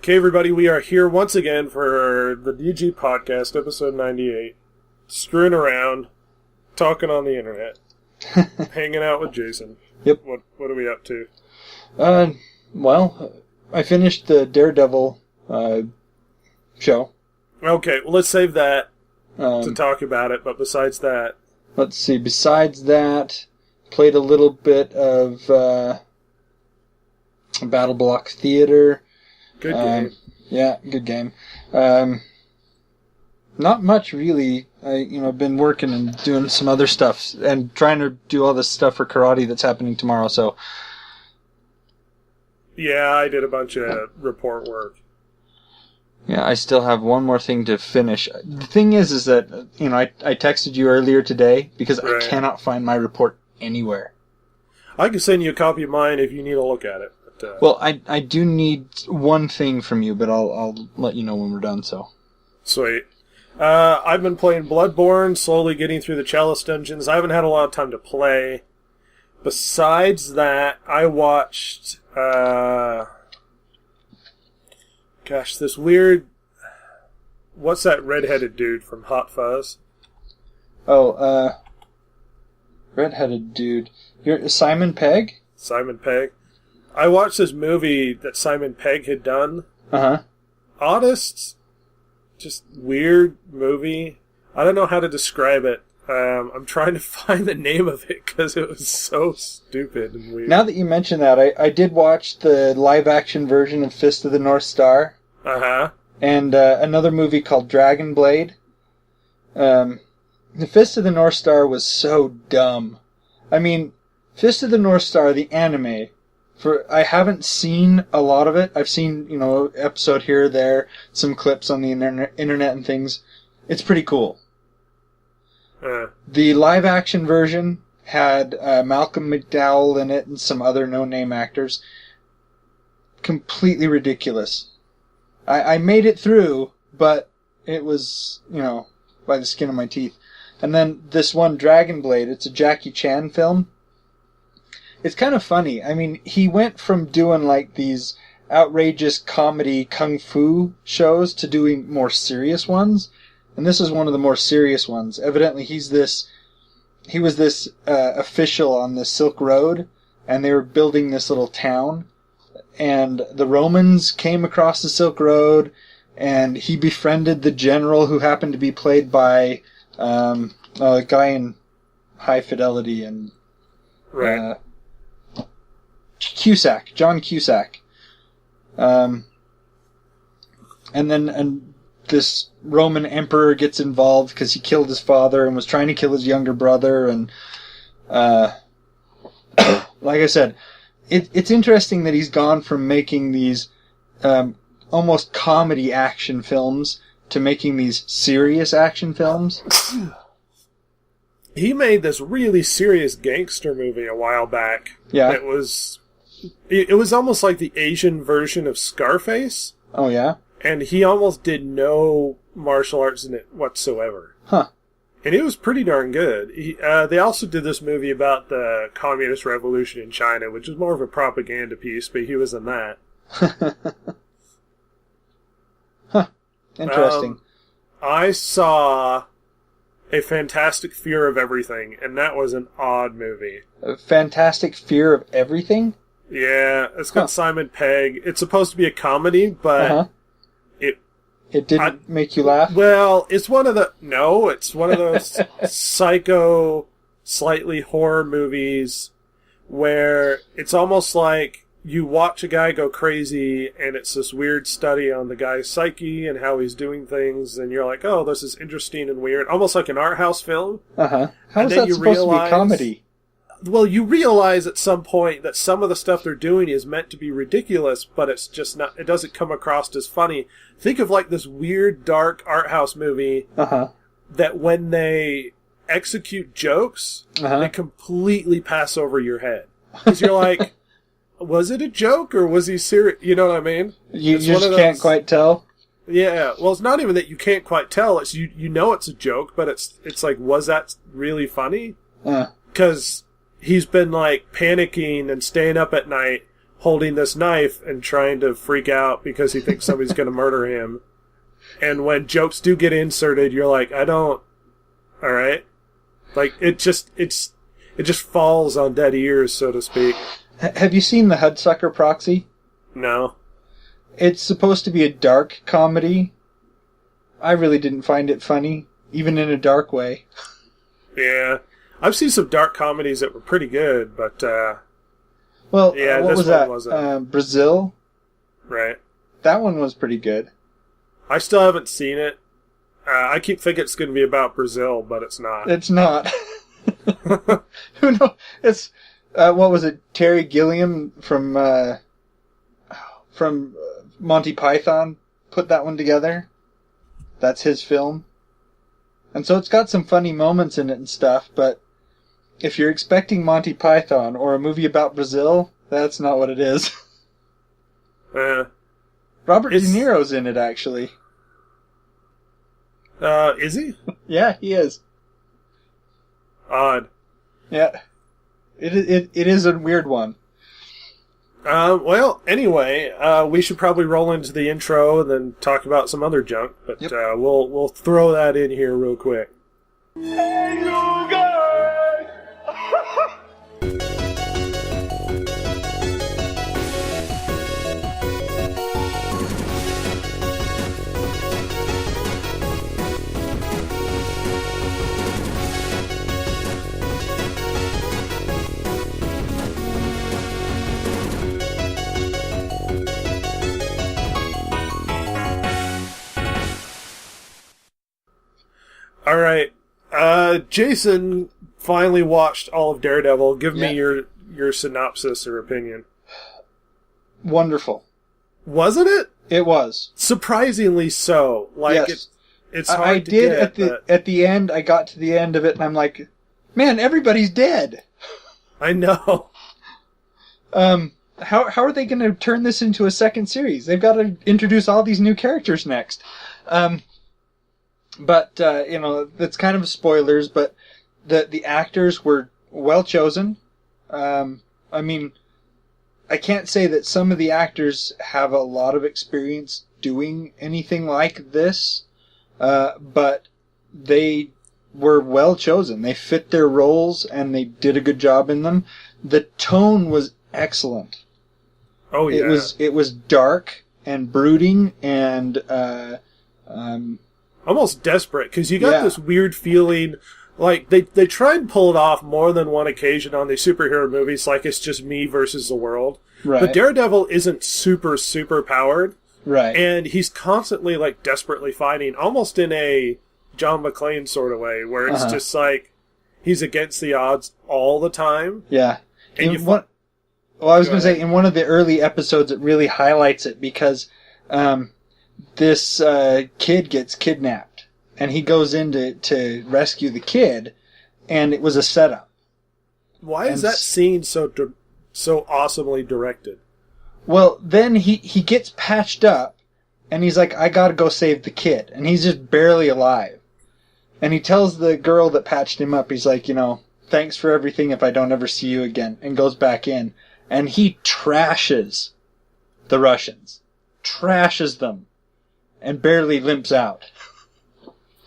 Okay, everybody, we are here once again for the DG Podcast, episode 98. Screwing around, talking on the internet, hanging out with Jason. Yep. What are we up to? Well, I finished the Daredevil show. Okay, well, let's save that to talk about it, but besides that... Let's see, besides that, played a little bit of Battleblock Theater. Good game. Yeah, good game. Not much, really. I've been working and doing some other stuff and trying to do all this stuff for karate that's happening tomorrow, so... Yeah, I did a bunch of report work. Yeah, I still have one more thing to finish. The thing is that, I texted you earlier today because right. I cannot find my report anywhere. I can send you a copy of mine if you need to look at it. But, well, I do need one thing from you, but I'll let you know when we're done, so. Sweet. I've been playing Bloodborne, slowly getting through the chalice dungeons. I haven't had a lot of time to play. Besides that, I watched... this weird... What's that redheaded dude from Hot Fuzz? Oh, redheaded dude. You're Simon Pegg? Simon Pegg. I watched this movie that Simon Pegg had done. Uh-huh. Oddest, just weird movie. I don't know how to describe it. I'm trying to find the name of it because it was so stupid and weird. Now that you mention that, I did watch the live-action version of Fist of the North Star. Uh-huh. And another movie called Dragon Blade. The Fist of the North Star was so dumb. I mean, Fist of the North Star, the anime, I haven't seen a lot of it. I've seen, episode here or there, some clips on the internet and things. It's pretty cool. The live-action version had Malcolm McDowell in it and some other no-name actors. Completely ridiculous. I made it through, but it was, by the skin of my teeth. And then this one, Dragon Blade, it's a Jackie Chan film. It's kind of funny. I mean, he went from doing like these outrageous comedy kung fu shows to doing more serious ones. And this is one of the more serious ones. Evidently, he was this official on the Silk Road, and they were building this little town. And the Romans came across the Silk Road, and he befriended the general who happened to be played by a guy in High Fidelity and right. John Cusack. And this Roman emperor gets involved because he killed his father and was trying to kill his younger brother. And like I said, it's interesting that he's gone from making these almost comedy action films to making these serious action films. He made this really serious gangster movie a while back. Yeah. It was almost like the Asian version of Scarface. Oh, yeah? And he almost did no martial arts in it whatsoever. Huh. And it was pretty darn good. They also did this movie about the Communist Revolution in China, which is more of a propaganda piece, but he was in that. Huh. Interesting. I saw A Fantastic Fear of Everything, and that was an odd movie. A Fantastic Fear of Everything? Yeah, it's got Simon Pegg. It's supposed to be a comedy, but it didn't make you laugh? Well, it's one of those psycho, slightly horror movies where it's almost like you watch a guy go crazy and it's this weird study on the guy's psyche and how he's doing things, and you're like, oh, this is interesting and weird. Almost like an art house film. Uh-huh. How is that supposed to be a comedy? Well, you realize at some point that some of the stuff they're doing is meant to be ridiculous, but it's just not. It doesn't come across as funny. Think of like this weird, dark art house movie that when they execute jokes, they completely pass over your head. Because you're like, was it a joke or was he serious? You know what I mean? You just can't quite tell? Yeah. Well, it's not even that you can't quite tell. It's you know it's a joke, but it's like, was that really funny? Because he's been like panicking and staying up at night holding this knife and trying to freak out because he thinks somebody's going to murder him. And when jokes do get inserted, you're like, I don't... Alright? Like, it just falls on dead ears, so to speak. Have you seen the Hudsucker Proxy? No. It's supposed to be a dark comedy. I really didn't find it funny, even in a dark way. Yeah. I've seen some dark comedies that were pretty good, but, well, yeah, what this was one that? wasn't. Brazil? Right. That one was pretty good. I still haven't seen it. I keep thinking it's going to be about Brazil, but it's not. It's not. Who knows? It's, what was it? Terry Gilliam from Monty Python put that one together. That's his film. And so it's got some funny moments in it and stuff, but if you're expecting Monty Python or a movie about Brazil, that's not what it is. Robert De Niro's in it, actually. Is he? Yeah, he is. Odd. Yeah. It is a weird one. Well, anyway, we should probably roll into the intro and then talk about some other junk, but yep. We'll throw that in here real quick. Hey, you guys! All right. Jason finally watched all of Daredevil. Give me your synopsis or opinion. Wonderful. Wasn't it? It was. Surprisingly so. Like, yes. It's hard to get. At the end, I got to the end of it, and I'm like, man, everybody's dead. I know. How are they going to turn this into a second series? They've got to introduce all these new characters next. But, that's kind of spoilers, but the actors were well chosen. I mean, I can't say that some of the actors have a lot of experience doing anything like this, but they were well chosen. They fit their roles, and they did a good job in them. The tone was excellent. Oh, yeah. It was dark and brooding and, almost desperate, because you got this weird feeling, like, they try and pull it off more than one occasion on these superhero movies, like it's just me versus the world. Right. But Daredevil isn't super powered. Right. And he's constantly, like, desperately fighting, almost in a John McClane sort of way, where it's just like, he's against the odds all the time. Yeah. And I was going to say, in one of the early episodes, it really highlights it, because, this kid gets kidnapped, and he goes in to rescue the kid, and it was a setup. Why is that scene so awesomely directed? Well, then he gets patched up, and he's like, I gotta go save the kid, and he's just barely alive. And he tells the girl that patched him up, he's like, thanks for everything if I don't ever see you again, and goes back in. And he trashes the Russians. Trashes them. And barely limps out.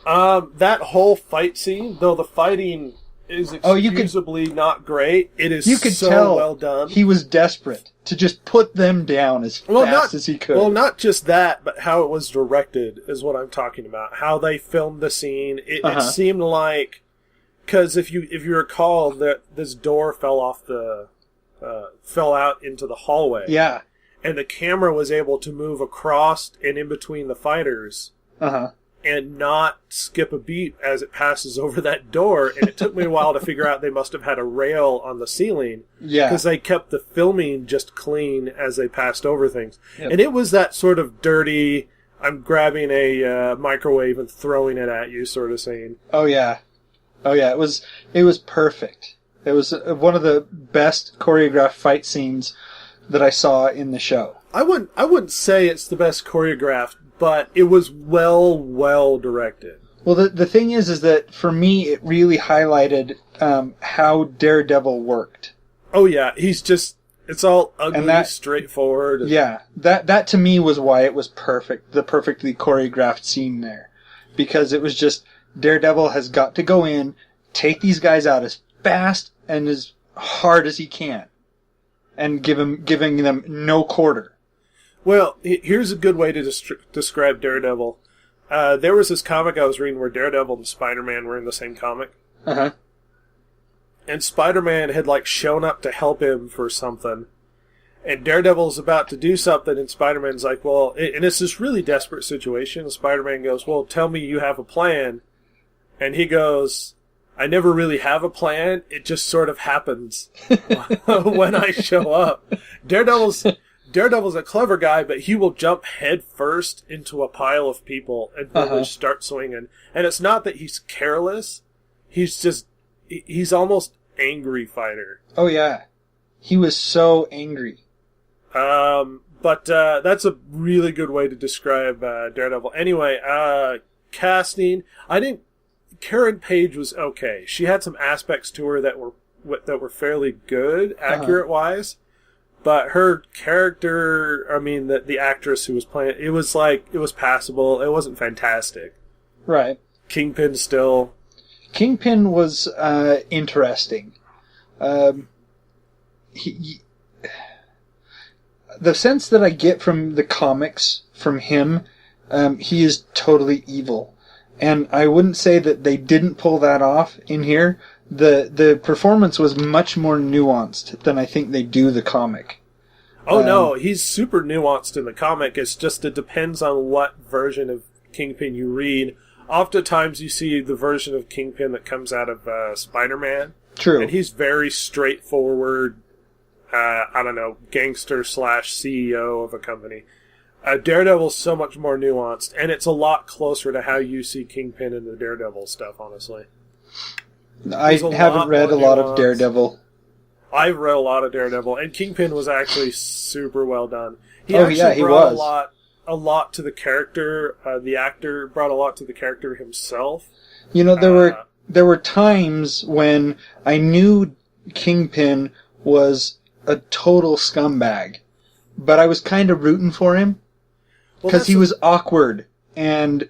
That whole fight scene, though the fighting is excusably not great, it is so well done. He was desperate to just put them down as fast as he could. Well, not just that, but how it was directed is what I'm talking about. How they filmed the scene. It seemed like, because if you recall, that this door fell out into the hallway. Yeah. And the camera was able to move across and in between the fighters and not skip a beat as it passes over that door. And it took me a while to figure out they must have had a rail on the ceiling. Yeah. Because they kept the filming just clean as they passed over things. Yep. And it was that sort of dirty, I'm grabbing a microwave and throwing it at you sort of scene. Oh, yeah. It was perfect. It was one of the best choreographed fight scenes that I saw in the show. I wouldn't say it's the best choreographed, but it was well directed. Well, the thing is that for me, it really highlighted how Daredevil worked. Oh yeah, he's just It's all ugly, And that- straightforward. Yeah, that to me was why it was perfect. The perfectly choreographed scene there. Because it was just, Daredevil has got to go in, take these guys out as fast and as hard as he can. And giving them no quarter. Well, here's a good way to describe Daredevil. There was this comic I was reading where Daredevil and Spider-Man were in the same comic. Uh-huh. And Spider-Man had, shown up to help him for something. And Daredevil's about to do something, and Spider-Man's like, well... And it's this really desperate situation. And Spider-Man goes, well, tell me you have a plan. And he goes, I never really have a plan. It just sort of happens when I show up. Daredevil's a clever guy, but he will jump head first into a pile of people and really start swinging. And it's not that he's careless. He's almost angry fighter. Oh, yeah. He was so angry. But that's a really good way to describe Daredevil. Anyway, casting. Karen Page was okay. She had some aspects to her that were fairly good, accurate-wise. But her character, the actress who was playing, it was passable. It wasn't fantastic. Right. Kingpin still. Kingpin was interesting. The sense that I get from the comics, from him, he is totally evil. And I wouldn't say that they didn't pull that off in here. The performance was much more nuanced than I think they do the comic. Oh, no, he's super nuanced in the comic. It's just it depends on what version of Kingpin you read. Oftentimes you see the version of Kingpin that comes out of Spider-Man. True. And he's very straightforward, gangster / CEO of a company. Daredevil's so much more nuanced, and it's a lot closer to how you see Kingpin in the Daredevil stuff, honestly. I haven't read a lot of Daredevil. I've read a lot of Daredevil, and Kingpin was actually super well done. He was. a lot to the character. The actor brought a lot to the character himself. You know, there were times when I knew Kingpin was a total scumbag, but I was kind of rooting for him because he was awkward and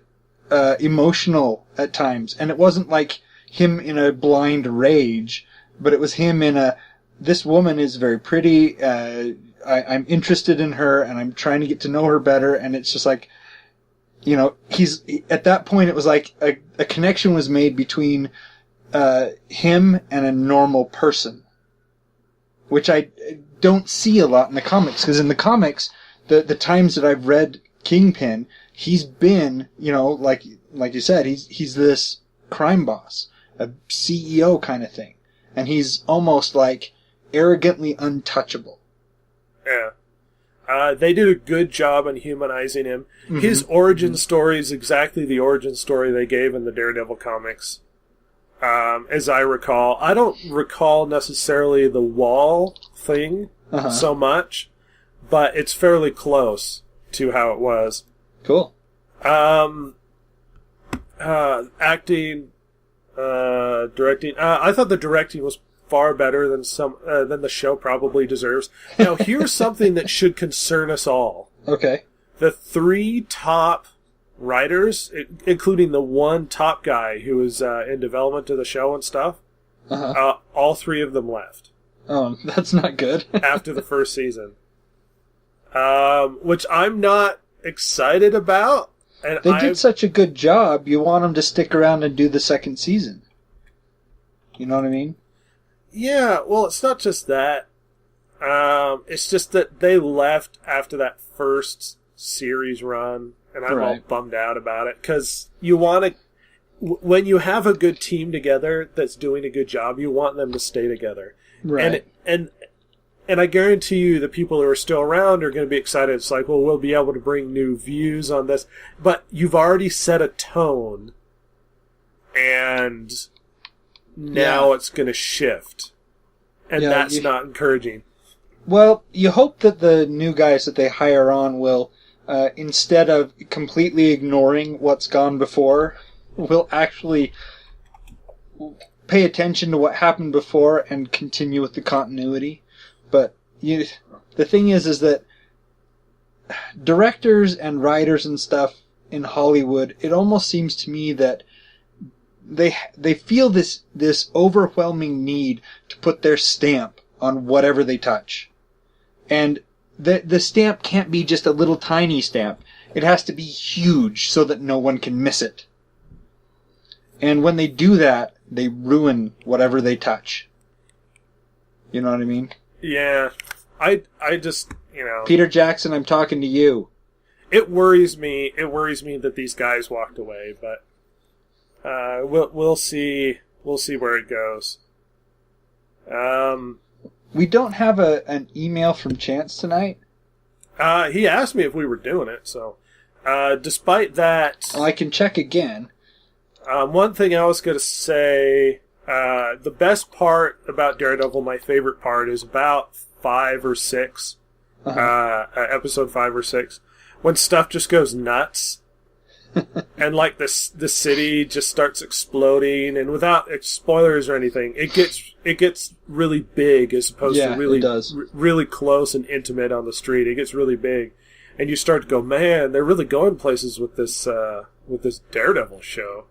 emotional at times, and it wasn't like him in a blind rage, but it was him in a, this woman is very pretty, I'm interested in her, and I'm trying to get to know her better, and it's just like, you know, at that point it was like a connection was made between him and a normal person, which I don't see a lot in the comics, because in the comics, the times that I've read Kingpin, he's been, you know, like you said, he's this crime boss, a CEO kind of thing, and he's almost like arrogantly untouchable. Yeah. They did a good job on humanizing him. Mm-hmm. His origin story is exactly the origin story they gave in the Daredevil comics. As I recall. I don't recall necessarily the wall thing so much, but it's fairly close to how it was. Cool. Acting, directing. I thought the directing was far better than the show probably deserves. Now, here's something that should concern us all. Okay. The 3 top writers, including the one top guy who was in development of the show and stuff, all 3 of them left. Oh, that's not good. After the first season. Which I'm not excited about. And they did such a good job, you want them to stick around and do the second season. You know what I mean? Yeah, well, it's not just that. It's just that they left after that first series run, and I'm all bummed out about it, because you want to... When you have a good team together that's doing a good job, you want them to stay together. Right. And I guarantee you the people who are still around are going to be excited. It's like, well, we'll be able to bring new views on this. But you've already set a tone, and now it's going to shift. And that's not encouraging. Well, you hope that the new guys that they hire on will, instead of completely ignoring what's gone before, will actually pay attention to what happened before and continue with the continuity. But the thing is that directors and writers and stuff in Hollywood, it almost seems to me that they feel this overwhelming need to put their stamp on whatever they touch. And the stamp can't be just a little tiny stamp. It has to be huge so that no one can miss it. And when they do that, they ruin whatever they touch. You know what I mean? Yeah. I just, Peter Jackson, I'm talking to you. It worries me that these guys walked away, but we'll see where it goes. We don't have an email from Chance tonight. He asked me if we were doing it, so despite that, I can check again. One thing I was going to say, the best part about Daredevil, my favorite part, is about 5 or 6, episode 5 or 6, when stuff just goes nuts, and like the city just starts exploding, and without spoilers or anything, it gets really big as opposed to really close and intimate on the street. It gets really big, and you start to go, man, they're really going places with this Daredevil show.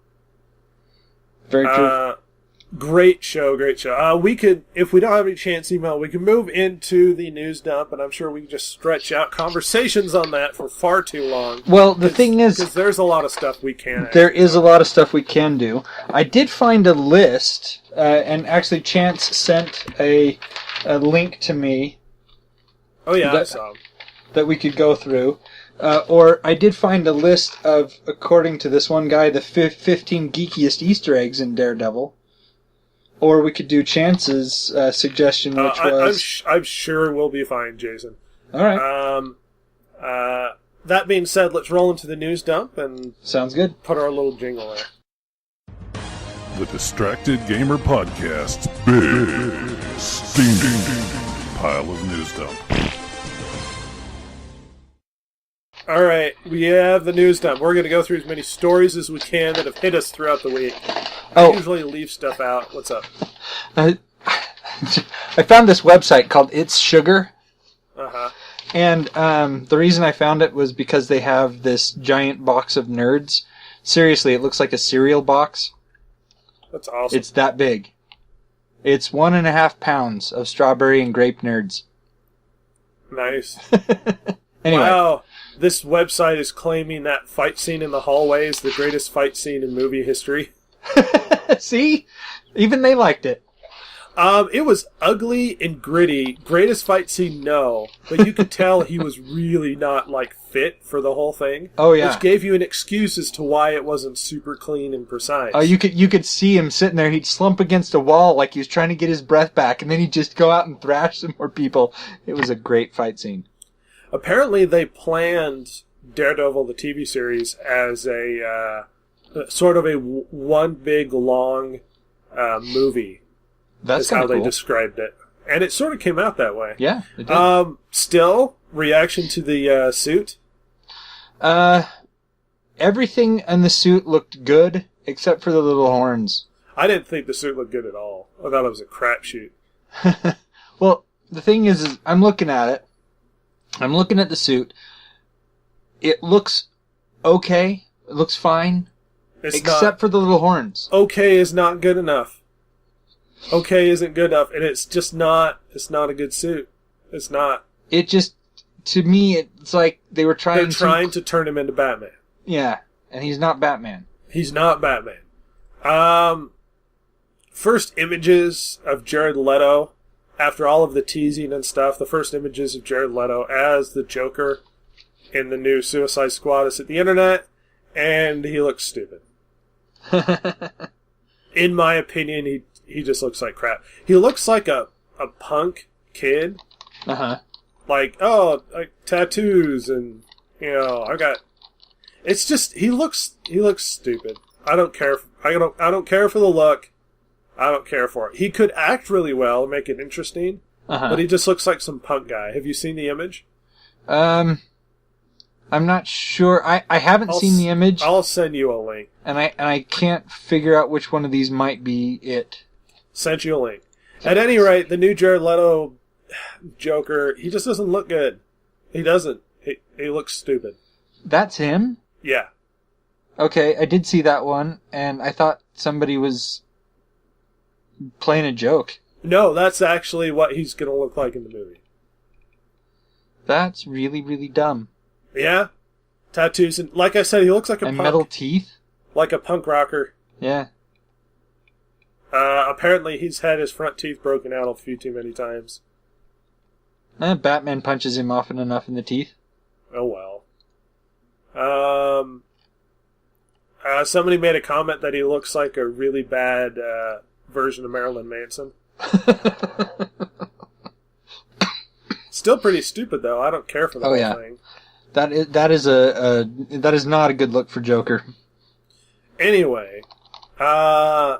Very true. Great show. We could, if we don't have any Chance email, we can move into the news dump, and I'm sure we can just stretch out conversations on that for far too long. Well, the thing is, because there's a lot of stuff we can. There is a lot of stuff we can do. I did find a list, and actually Chance sent a link to me. Oh yeah, I saw that we could go through. Or I did find a list of, according to this one guy, the 15 geekiest Easter eggs in Daredevil. Or we could do Chance's suggestion, which was... I'm sure we'll be fine, Jason. All right. That being said, let's roll into the news dump and... Sounds good. Put our little jingle there. The Distracted Gamer Podcast's big steaming pile of news dump. All right, we have the news dump. We're going to go through as many stories as we can that have hit us throughout the week. I usually leave stuff out. What's up? I found this website called It's Sugar. Uh-huh. And the reason I found it was because they have this giant box of nerds. Seriously, it looks like a cereal box. That's awesome. It's that big. It's 1.5 pounds of strawberry and grape nerds. Nice. Anyway. Wow. This website is claiming that fight scene in the hallway is the greatest fight scene in movie history. See? Even they liked it. It was ugly and gritty. Greatest fight scene, no. But you could tell he was really not, fit for the whole thing. Oh, yeah. Which gave you an excuse as to why it wasn't super clean and precise. Oh, you could see him sitting there. He'd slump against a wall like he was trying to get his breath back, and then he'd just go out and thrash some more people. It was a great fight scene. Apparently, they planned Daredevil, the TV series, as a sort of a one big long movie. That's how cool. They described it, and it sort of came out that way. Yeah, it did. Still, reaction to the suit. Everything in the suit looked good except for the little horns. I didn't think the suit looked good at all. I thought it was a crapshoot. Well, the thing is I'm looking at it. I'm looking at the suit. It looks okay. It looks fine. Except for the little horns. Okay is not good enough. Okay isn't good enough, and it's just not. It's not a good suit. It's not. It just, to me, it's like they were trying. They're trying to turn him into Batman. Yeah, and he's not Batman. He's not Batman. First images of Jared Leto. After all of the teasing and stuff, the first images of Jared Leto as the Joker in the new Suicide Squad is at the internet, and he looks stupid. In my opinion, he just looks like crap. He looks like a punk kid. Uh-huh. Like tattoos and, I got... It's just, he looks stupid. I don't care for the look. I don't care for it. He could act really well and make it interesting, but he just looks like some punk guy. Have you seen the image? I'm not sure. I haven't seen the image. I'll send you a link. And I can't figure out which one of these might be it. Sent you a link. At any rate, the new Jared Leto Joker, he just doesn't look good. He doesn't. He looks stupid. That's him? Yeah. Okay, I did see that one, and I thought somebody was playing a joke. No, that's actually what he's going to look like in the movie. That's really, really dumb. Yeah. Tattoos, and like I said, he looks like a and punk. metal teeth? Like a punk rocker. Yeah. Apparently he's had his front teeth broken out a few too many times. Batman punches him often enough in the teeth. Oh well. Somebody made a comment that he looks like a really bad version of Marilyn Manson. Still pretty stupid though. I don't care for the whole thing. That is not a good look for Joker. Anyway,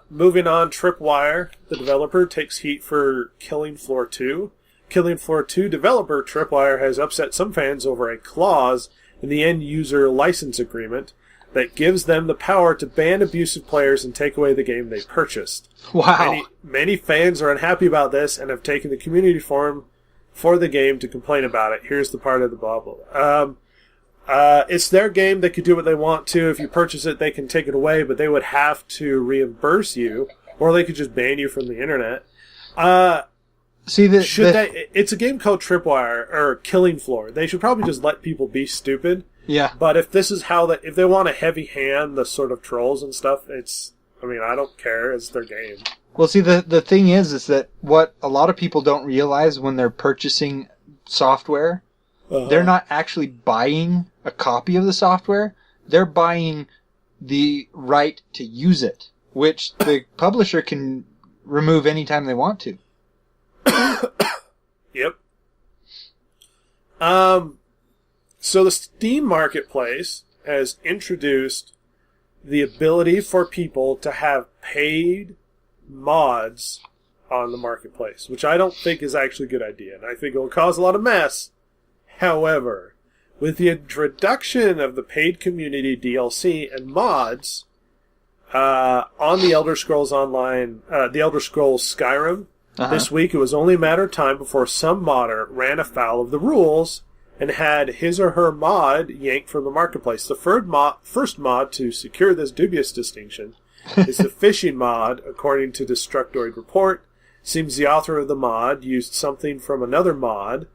moving on, Tripwire, the developer, takes heat for Killing Floor 2. Killing Floor 2 developer Tripwire has upset some fans over a clause in the end-user license agreement that gives them the power to ban abusive players and take away the game they purchased. Wow. Many fans are unhappy about this and have taken the community forum for the game to complain about it. Here's the part of the blah, blah, blah. It's their game. They could do what they want to. If you purchase it, they can take it away, but they would have to reimburse you, or they could just ban you from the internet. It's a game called Tripwire, or Killing Floor. They should probably just let people be stupid. Yeah. But if this is if they want to heavy hand the sort of trolls and stuff, I don't care. It's their game. Well, see, the thing is that what a lot of people don't realize when they're purchasing software, they're not actually buying a copy of the software. They're buying the right to use it, which the publisher can remove anytime they want to. Yep. So the Steam Marketplace has introduced the ability for people to have paid mods on the marketplace, which I don't think is actually a good idea, and I think it will cause a lot of mess. However, with the introduction of the paid community DLC and mods on the Elder Scrolls Online, the Elder Scrolls Skyrim, this week it was only a matter of time before some modder ran afoul of the rules and had his or her mod yanked from the marketplace. The first mod to secure this dubious distinction is the fishing mod, according to Destructoid Report. Seems the author of the mod used something from another mod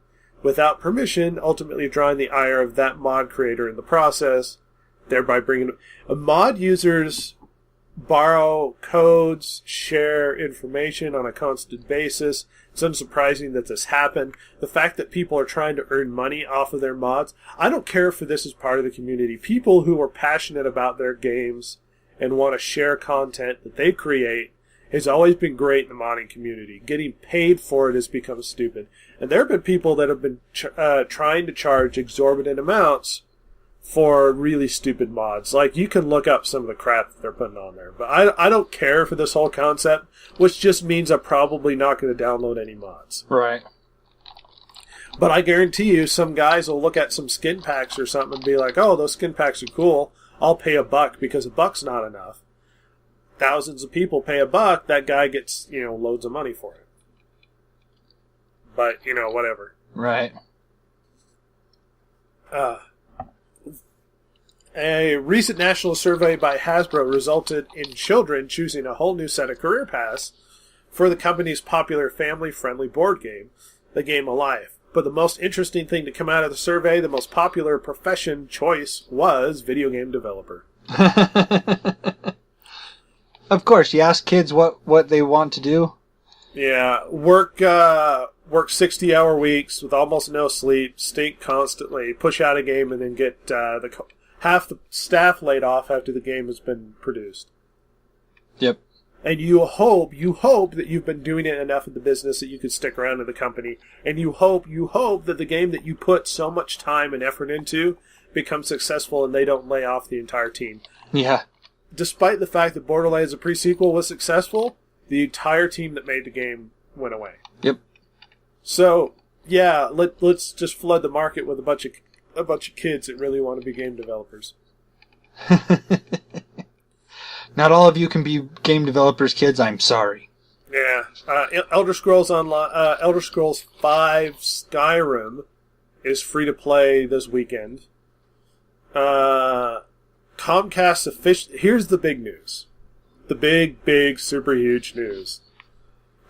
without permission, ultimately drawing the ire of that mod creator in the process, thereby bringing... mod users borrow codes, share information on a constant basis. It's unsurprising that this happened. The fact that people are trying to earn money off of their mods, I don't care if this is part of the community. People who are passionate about their games and want to share content that they create has always been great in the modding community. Getting paid for it has become stupid. And there have been people that have been trying to charge exorbitant amounts for really stupid mods. Like, you can look up some of the crap that they're putting on there. But I don't care for this whole concept, which just means I'm probably not going to download any mods. Right. But I guarantee you some guys will look at some skin packs or something and be like, oh, those skin packs are cool. I'll pay $1 because $1's not enough. Thousands of people pay $1, that guy gets, loads of money for it. But, whatever. Right. A recent national survey by Hasbro resulted in children choosing a whole new set of career paths for the company's popular family-friendly board game, the Game of Life. But the most interesting thing to come out of the survey, the most popular profession choice was video game developer. Of course, you ask kids what they want to do. Yeah, work 60-hour weeks with almost no sleep, stink constantly, push out a game, and then get half the staff laid off after the game has been produced. Yep. And you hope that you've been doing it enough in the business that you could stick around in the company. And you hope that the game that you put so much time and effort into becomes successful and they don't lay off the entire team. Yeah. Despite the fact that Borderlands, the pre-sequel, was successful, the entire team that made the game went away. Yep. So, yeah, let's just flood the market with a bunch of kids that really want to be game developers. Not all of you can be game developers, kids. I'm sorry. Yeah. Elder Scrolls Online, Elder Scrolls 5 Skyrim is free to play this weekend. Comcast official. Here's the big news. The big, super huge news.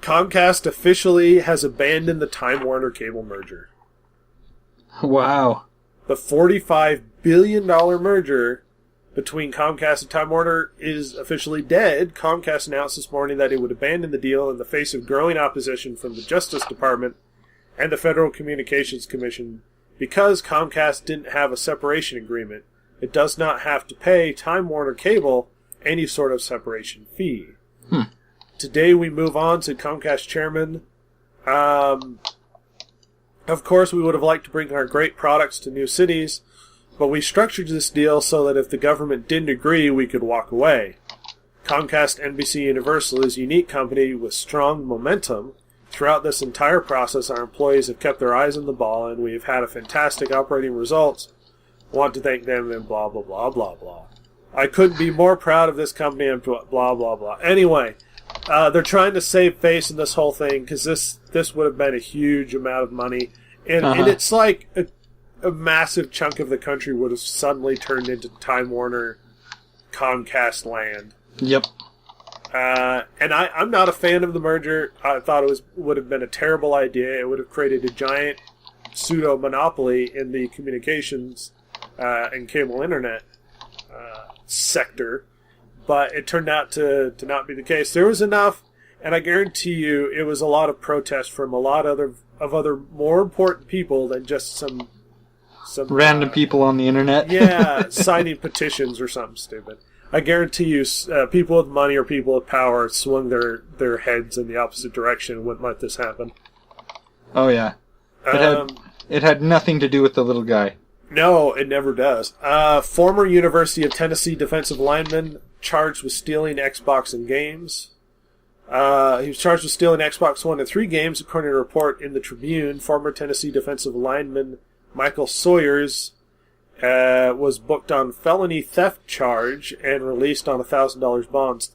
Comcast officially has abandoned the Time Warner cable merger. Wow. The $45 billion merger between Comcast and Time Warner is officially dead. Comcast announced this morning that it would abandon the deal in the face of growing opposition from the Justice Department and the Federal Communications Commission because Comcast didn't have a separation agreement. It does not have to pay Time Warner Cable any sort of separation fee. Today we move on to Comcast chairman. Of course, we would have liked to bring our great products to new cities, but we structured this deal so that if the government didn't agree, we could walk away. Comcast NBC Universal is a unique company with strong momentum. Throughout this entire process, our employees have kept their eyes on the ball, and we have had a fantastic operating results. I want to thank them and blah, blah, blah, blah, blah. I couldn't be more proud of this company and blah, blah, blah. Anyway, they're trying to save face in this whole thing because this would have been a huge amount of money. And it's like a massive chunk of the country would have suddenly turned into Time Warner Comcast land. Yep. And I'm not a fan of the merger. I thought it would have been a terrible idea. It would have created a giant pseudo-monopoly in the communications and cable internet sector. But it turned out to not be the case. There was enough, and I guarantee you it was a lot of protest from a lot of other more important people than just some random people on the internet. Yeah, signing petitions or something stupid. I guarantee you people with money or people with power swung their heads in the opposite direction and wouldn't let this happen. Oh, yeah. It had nothing to do with the little guy. No, it never does. Former University of Tennessee defensive lineman charged with stealing Xbox and games. He was charged with stealing Xbox One and 3 games, according to a report in the Tribune. Former Tennessee defensive lineman Michael Sawyers was booked on felony theft charge and released on $1,000 bonds.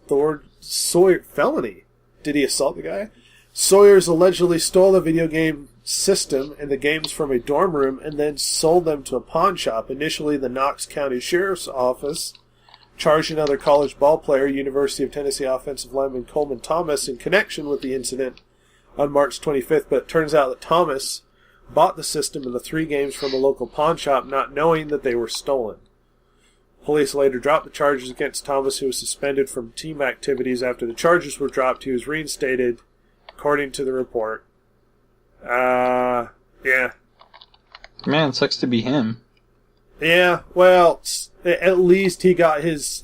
Felony? Did he assault the guy? Sawyers allegedly stole the video game system and the games from a dorm room and then sold them to a pawn shop. Initially, the Knox County Sheriff's Office charged another college ball player, University of Tennessee offensive lineman Coleman Thomas, in connection with the incident on March 25th, but it turns out that Thomas bought the system and the 3 games from a local pawn shop, not knowing that they were stolen. Police later dropped the charges against Thomas, who was suspended from team activities. After the charges were dropped, he was reinstated, according to the report. Yeah. Man, sucks to be him. Yeah, well, at least he got his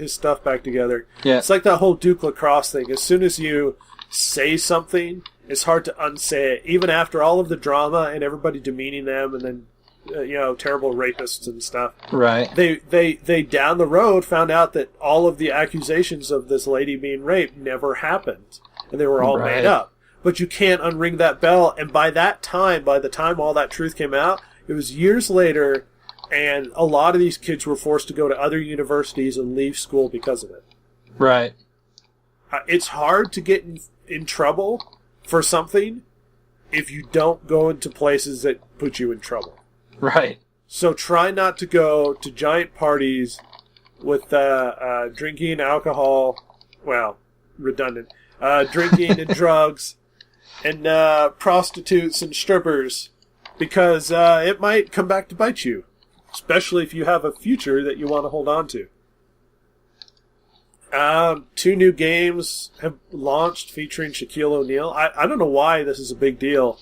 stuff back together. Yeah. It's like that whole Duke Lacrosse thing. As soon as you say something, it's hard to unsay it. Even after all of the drama and everybody demeaning them and then, terrible rapists and stuff. Right. They down the road found out that all of the accusations of this lady being raped never happened. And they were all made up. But you can't unring that bell. And by the time all that truth came out, it was years later, and a lot of these kids were forced to go to other universities and leave school because of it. Right. It's hard to get in trouble for something if you don't go into places that put you in trouble. Right. So try not to go to giant parties with drinking alcohol, well, redundant, drinking and drugs, and prostitutes and strippers, because it might come back to bite you, especially if you have a future that you want to hold on to. 2 new games have launched featuring Shaquille O'Neal. I don't know why this is a big deal,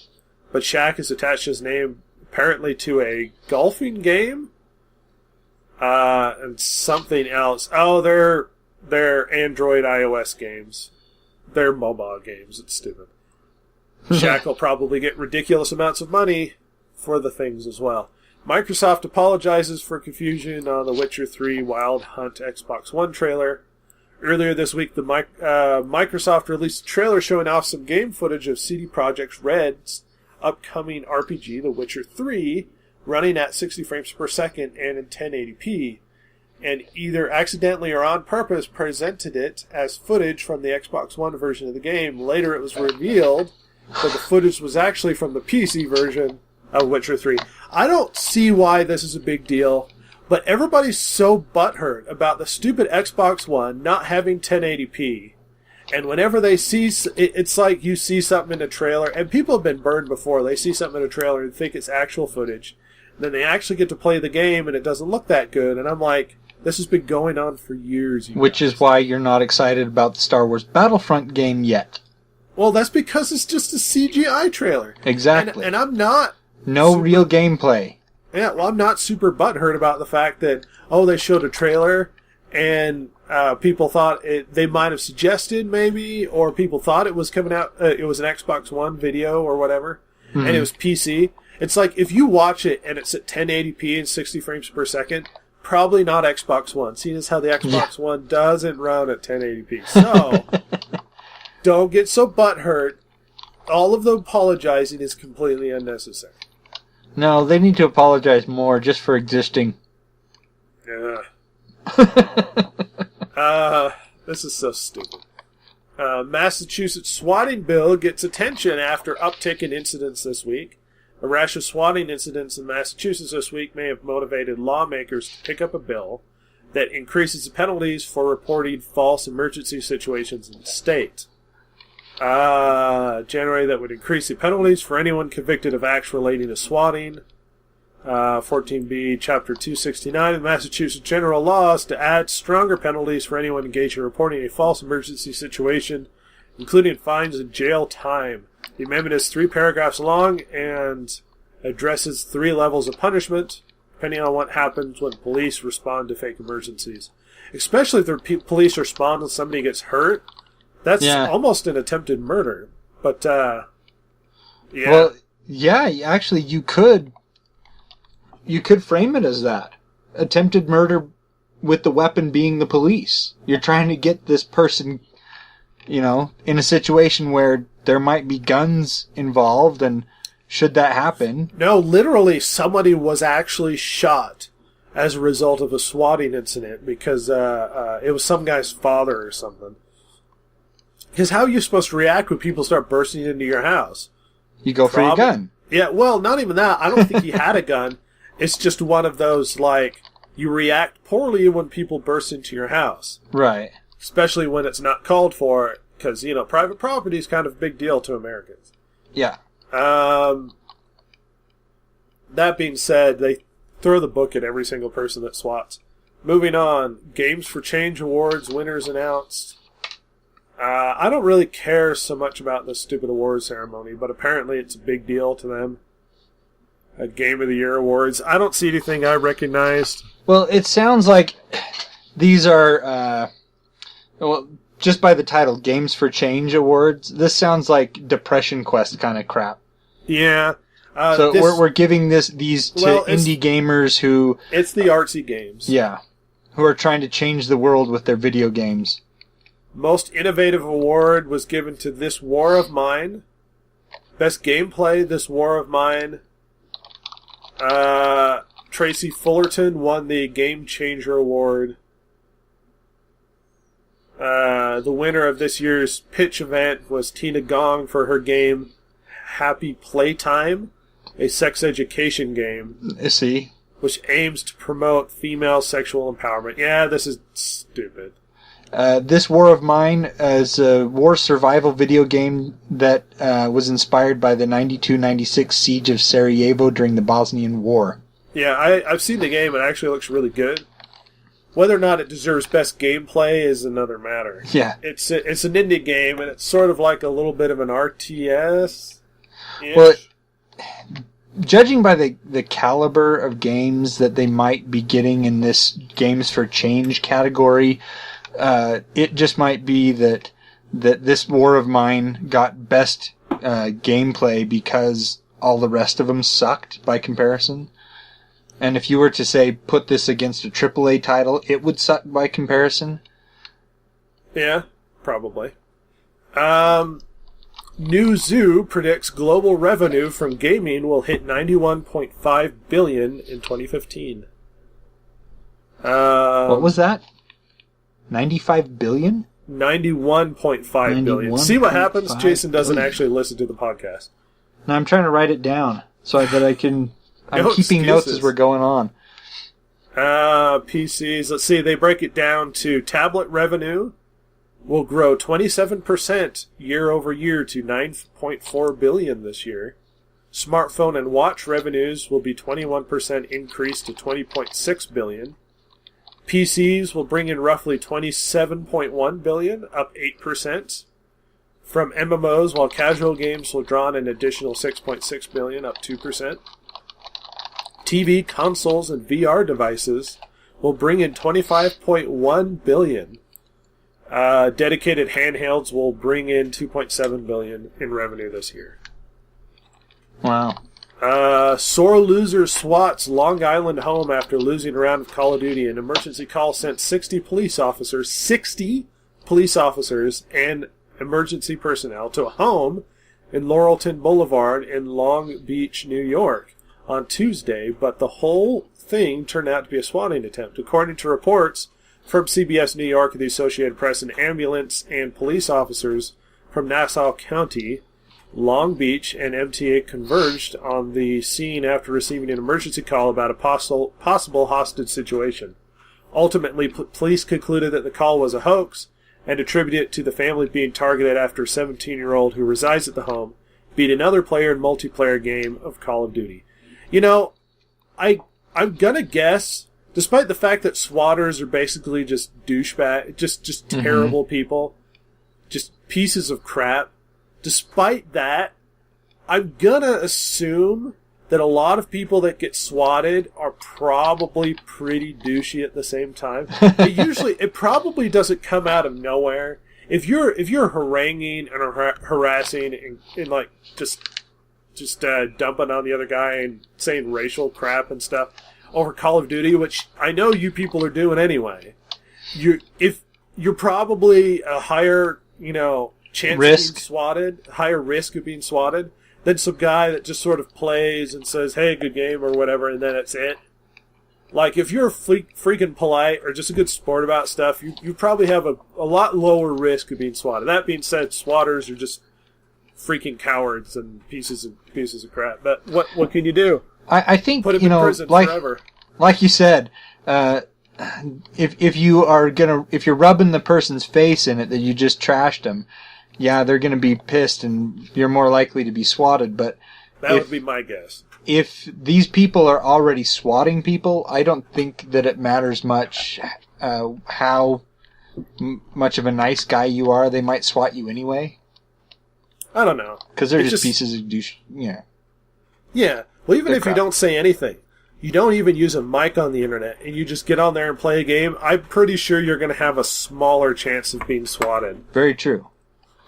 but Shaq has attached his name apparently to a golfing game and something else. Oh, they're Android iOS games. They're mobile games. It's stupid. Shaq will probably get ridiculous amounts of money for the things as well. Microsoft apologizes for confusion on the Witcher 3 Wild Hunt Xbox One trailer. Earlier this week, Microsoft released a trailer showing off some game footage of CD Projekt Red's upcoming RPG, The Witcher 3, running at 60 frames per second and in 1080p. and either accidentally or on purpose presented it as footage from the Xbox One version of the game. Later it was revealed that the footage was actually from the PC version of Witcher 3. I don't see why this is a big deal, but everybody's so butthurt about the stupid Xbox One not having 1080p. And whenever they see, it's like you see something in a trailer, and people have been burned before. They see something in a trailer and think it's actual footage. And then they actually get to play the game, and it doesn't look that good. And I'm like, this has been going on for years. Which is why you're not excited about the Star Wars Battlefront game yet. Well, that's because it's just a CGI trailer. Exactly. And I'm not... No real gameplay. Yeah, well, I'm not super butthurt about the fact that, they showed a trailer, and... people thought they might have suggested maybe, or people thought it was coming out, it was an Xbox One video or whatever, and it was PC. It's like, if you watch it and it's at 1080p and 60 frames per second, probably not Xbox One, seeing as how the Xbox One doesn't run at 1080p. So, don't get so butthurt. All of the apologizing is completely unnecessary. No, they need to apologize more just for existing. Yeah. This is so stupid. Massachusetts swatting bill gets attention after uptick in incidents this week. A rash of swatting incidents in Massachusetts this week may have motivated lawmakers to pick up a bill that increases the penalties for reporting false emergency situations in the state. Generally, that would increase the penalties for anyone convicted of acts relating to swatting. 14B, Chapter 269 of Massachusetts General Laws to add stronger penalties for anyone engaged in reporting a false emergency situation, including fines and jail time. The amendment is 3 paragraphs long and addresses 3 levels of punishment, depending on what happens when police respond to fake emergencies. Especially if the police respond when somebody gets hurt. That's almost an attempted murder. But, Well, actually, you could frame it as that. Attempted murder with the weapon being the police. You're trying to get this person, in a situation where there might be guns involved, and should that happen... No, literally, somebody was actually shot as a result of a swatting incident because it was some guy's father or something. Because how are you supposed to react when people start bursting into your house? You go for your gun. Yeah, well, not even that. I don't think he had a gun. It's just one of those, you react poorly when people burst into your house. Right. Especially when it's not called for, because, private property is kind of a big deal to Americans. Yeah. That being said, they throw the book at every single person that swats. Moving on, Games for Change Awards winners announced. I don't really care so much about this stupid award ceremony, but apparently it's a big deal to them. Game of the Year awards. I don't see anything I recognized. Well, it sounds like these are, just by the title, Games for Change Awards, this sounds like Depression Quest kind of crap. Yeah. So we're giving these to indie gamers who... It's the artsy games. Yeah. Who are trying to change the world with their video games. Most Innovative Award was given to This War of Mine. Best Gameplay, This War of Mine. Tracy Fullerton won the Game Changer Award. The winner of this year's pitch event was Tina Gong for her game Happy Playtime, a sex education game. See? Which aims to promote female sexual empowerment. Yeah, this is stupid. This War of Mine is a war survival video game that was inspired by the 92-96 siege of Sarajevo during the Bosnian War. Yeah, I've seen the game. It actually looks really good. Whether or not it deserves best gameplay is another matter. Yeah. It's an indie game, and it's sort of like a little bit of an RTS. Well, judging by the caliber of games that they might be getting in this Games for Change category... it just might be that this War of Mine got best gameplay because all the rest of them sucked by comparison. And if you were to, say, put this against a AAA title, it would suck by comparison. Yeah, probably. New Zoo predicts global revenue from gaming will hit $91.5 billion in 2015. Well, What was that? 95 billion? 91.5 billion. See what happens? Jason doesn't actually listen to the podcast. No, I'm trying to write it down so that I can... I'm keeping notes as we're going on. PCs, let's see, they break it down to tablet revenue will grow 27% year over year to 9.4 billion this year. Smartphone and watch revenues will be 21% increase to 20.6 billion. PCs will bring in roughly 27.1 billion, up 8%. From MMOs, while casual games will draw in an additional 6.6 billion, up 2%. TV, consoles, and VR devices will bring in 25.1 billion. Dedicated handhelds will bring in 2.7 billion in revenue this year. Wow. Sore loser swats Long Island home after losing a round of Call of Duty. An emergency call sent 60 police officers and emergency personnel to a home in Laurelton Boulevard in Long Beach, New York on Tuesday, but the whole thing turned out to be a swatting attempt. According to reports from CBS New York, the Associated Press, an ambulance and police officers from Nassau County, Long Beach, and MTA converged on the scene after receiving an emergency call about a possible hostage situation. Ultimately, police concluded that the call was a hoax and attributed it to the family being targeted after a 17-year-old who resides at the home beat another player in multiplayer game of Call of Duty. You know, I'm gonna guess, despite the fact that swatters are basically just douchebag, just terrible people, just pieces of crap, despite that, I'm gonna assume that a lot of people that get swatted are probably pretty douchey at the same time. It probably doesn't come out of nowhere. If you're haranguing and harassing and like just dumping on the other guy and saying racial crap and stuff over Call of Duty, which I know you people are doing anyway, you're probably a higher, chance of being swatted, higher risk of being swatted than some guy that just sort of plays and says, hey, good game or whatever, and then it's it. Like, if you're freaking polite or just a good sport about stuff, you probably have a lot lower risk of being swatted. That being said, swatters are just freaking cowards and pieces of crap. But what can you do? I think, put them in prison forever. Like you said, if you're rubbing the person's face in it that you just trashed them, yeah, they're gonna be pissed and you're more likely to be swatted. But that would be my guess. If these people are already swatting people, I don't think that it matters much how much of a nice guy you are. They might swat you anyway. I don't know. Because they're just pieces of douche. Yeah. Yeah. Well, even if you don't say anything, you don't even use a mic on the internet, and you just get on there and play a game, I'm pretty sure you're going to have a smaller chance of being swatted. Very true.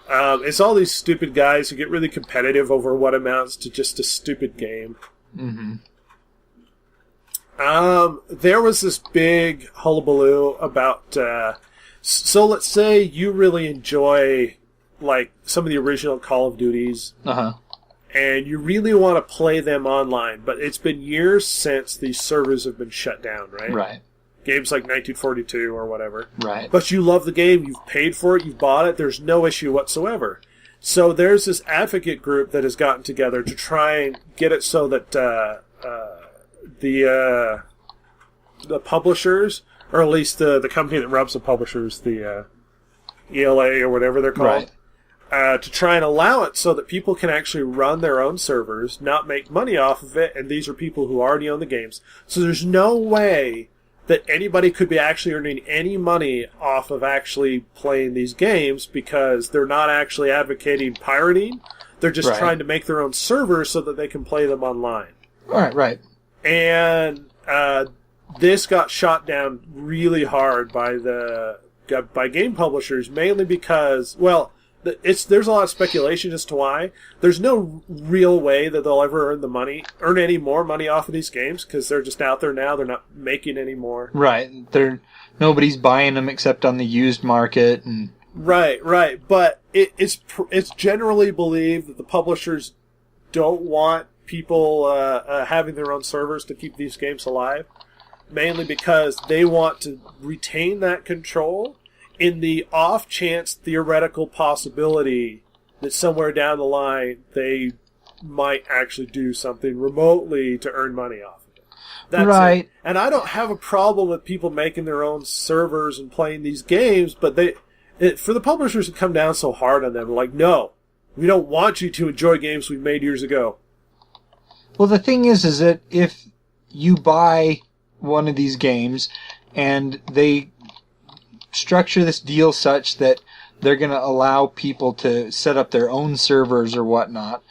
It's all these stupid guys who get really competitive over what amounts to just a stupid game. Mm-hmm. There was this big hullabaloo about... so let's say you really enjoy like some of the original Call of Duties, and you really want to play them online, but it's been years since these servers have been shut down, right? Right. Games like 1942 or whatever. Right. But you love the game, you've paid for it, you've bought it, there's no issue whatsoever. So there's this advocate group that has gotten together to try and get it so that the publishers, or at least the company that rubs the publishers, the ELA or whatever they're called, to try and allow it so that people can actually run their own servers, not make money off of it, and these are people who already own the games. So there's no way that anybody could be actually earning any money off of actually playing these games, because they're not actually advocating pirating. They're just trying to make their own servers so that they can play them online. Right. And this got shot down really hard by game publishers, mainly because, well, there's a lot of speculation as to why. There's no real way that they'll ever earn any more money off of these games, because they're just out there now. They're not making any more. Right. Nobody's buying them except on the used market. And Right. But it's generally believed that the publishers don't want people having their own servers to keep these games alive. mainly because they want to retain that control in the off chance theoretical possibility that somewhere down the line they might actually do something remotely to earn money off of it. That's right. It. And I don't have a problem with people making their own servers and playing these games, but for the publishers to come down so hard on them, like, no, we don't want you to enjoy games we made years ago. Well, the thing is that if you buy one of these games and they structure this deal such that they're going to allow people to set up their own servers or whatnot,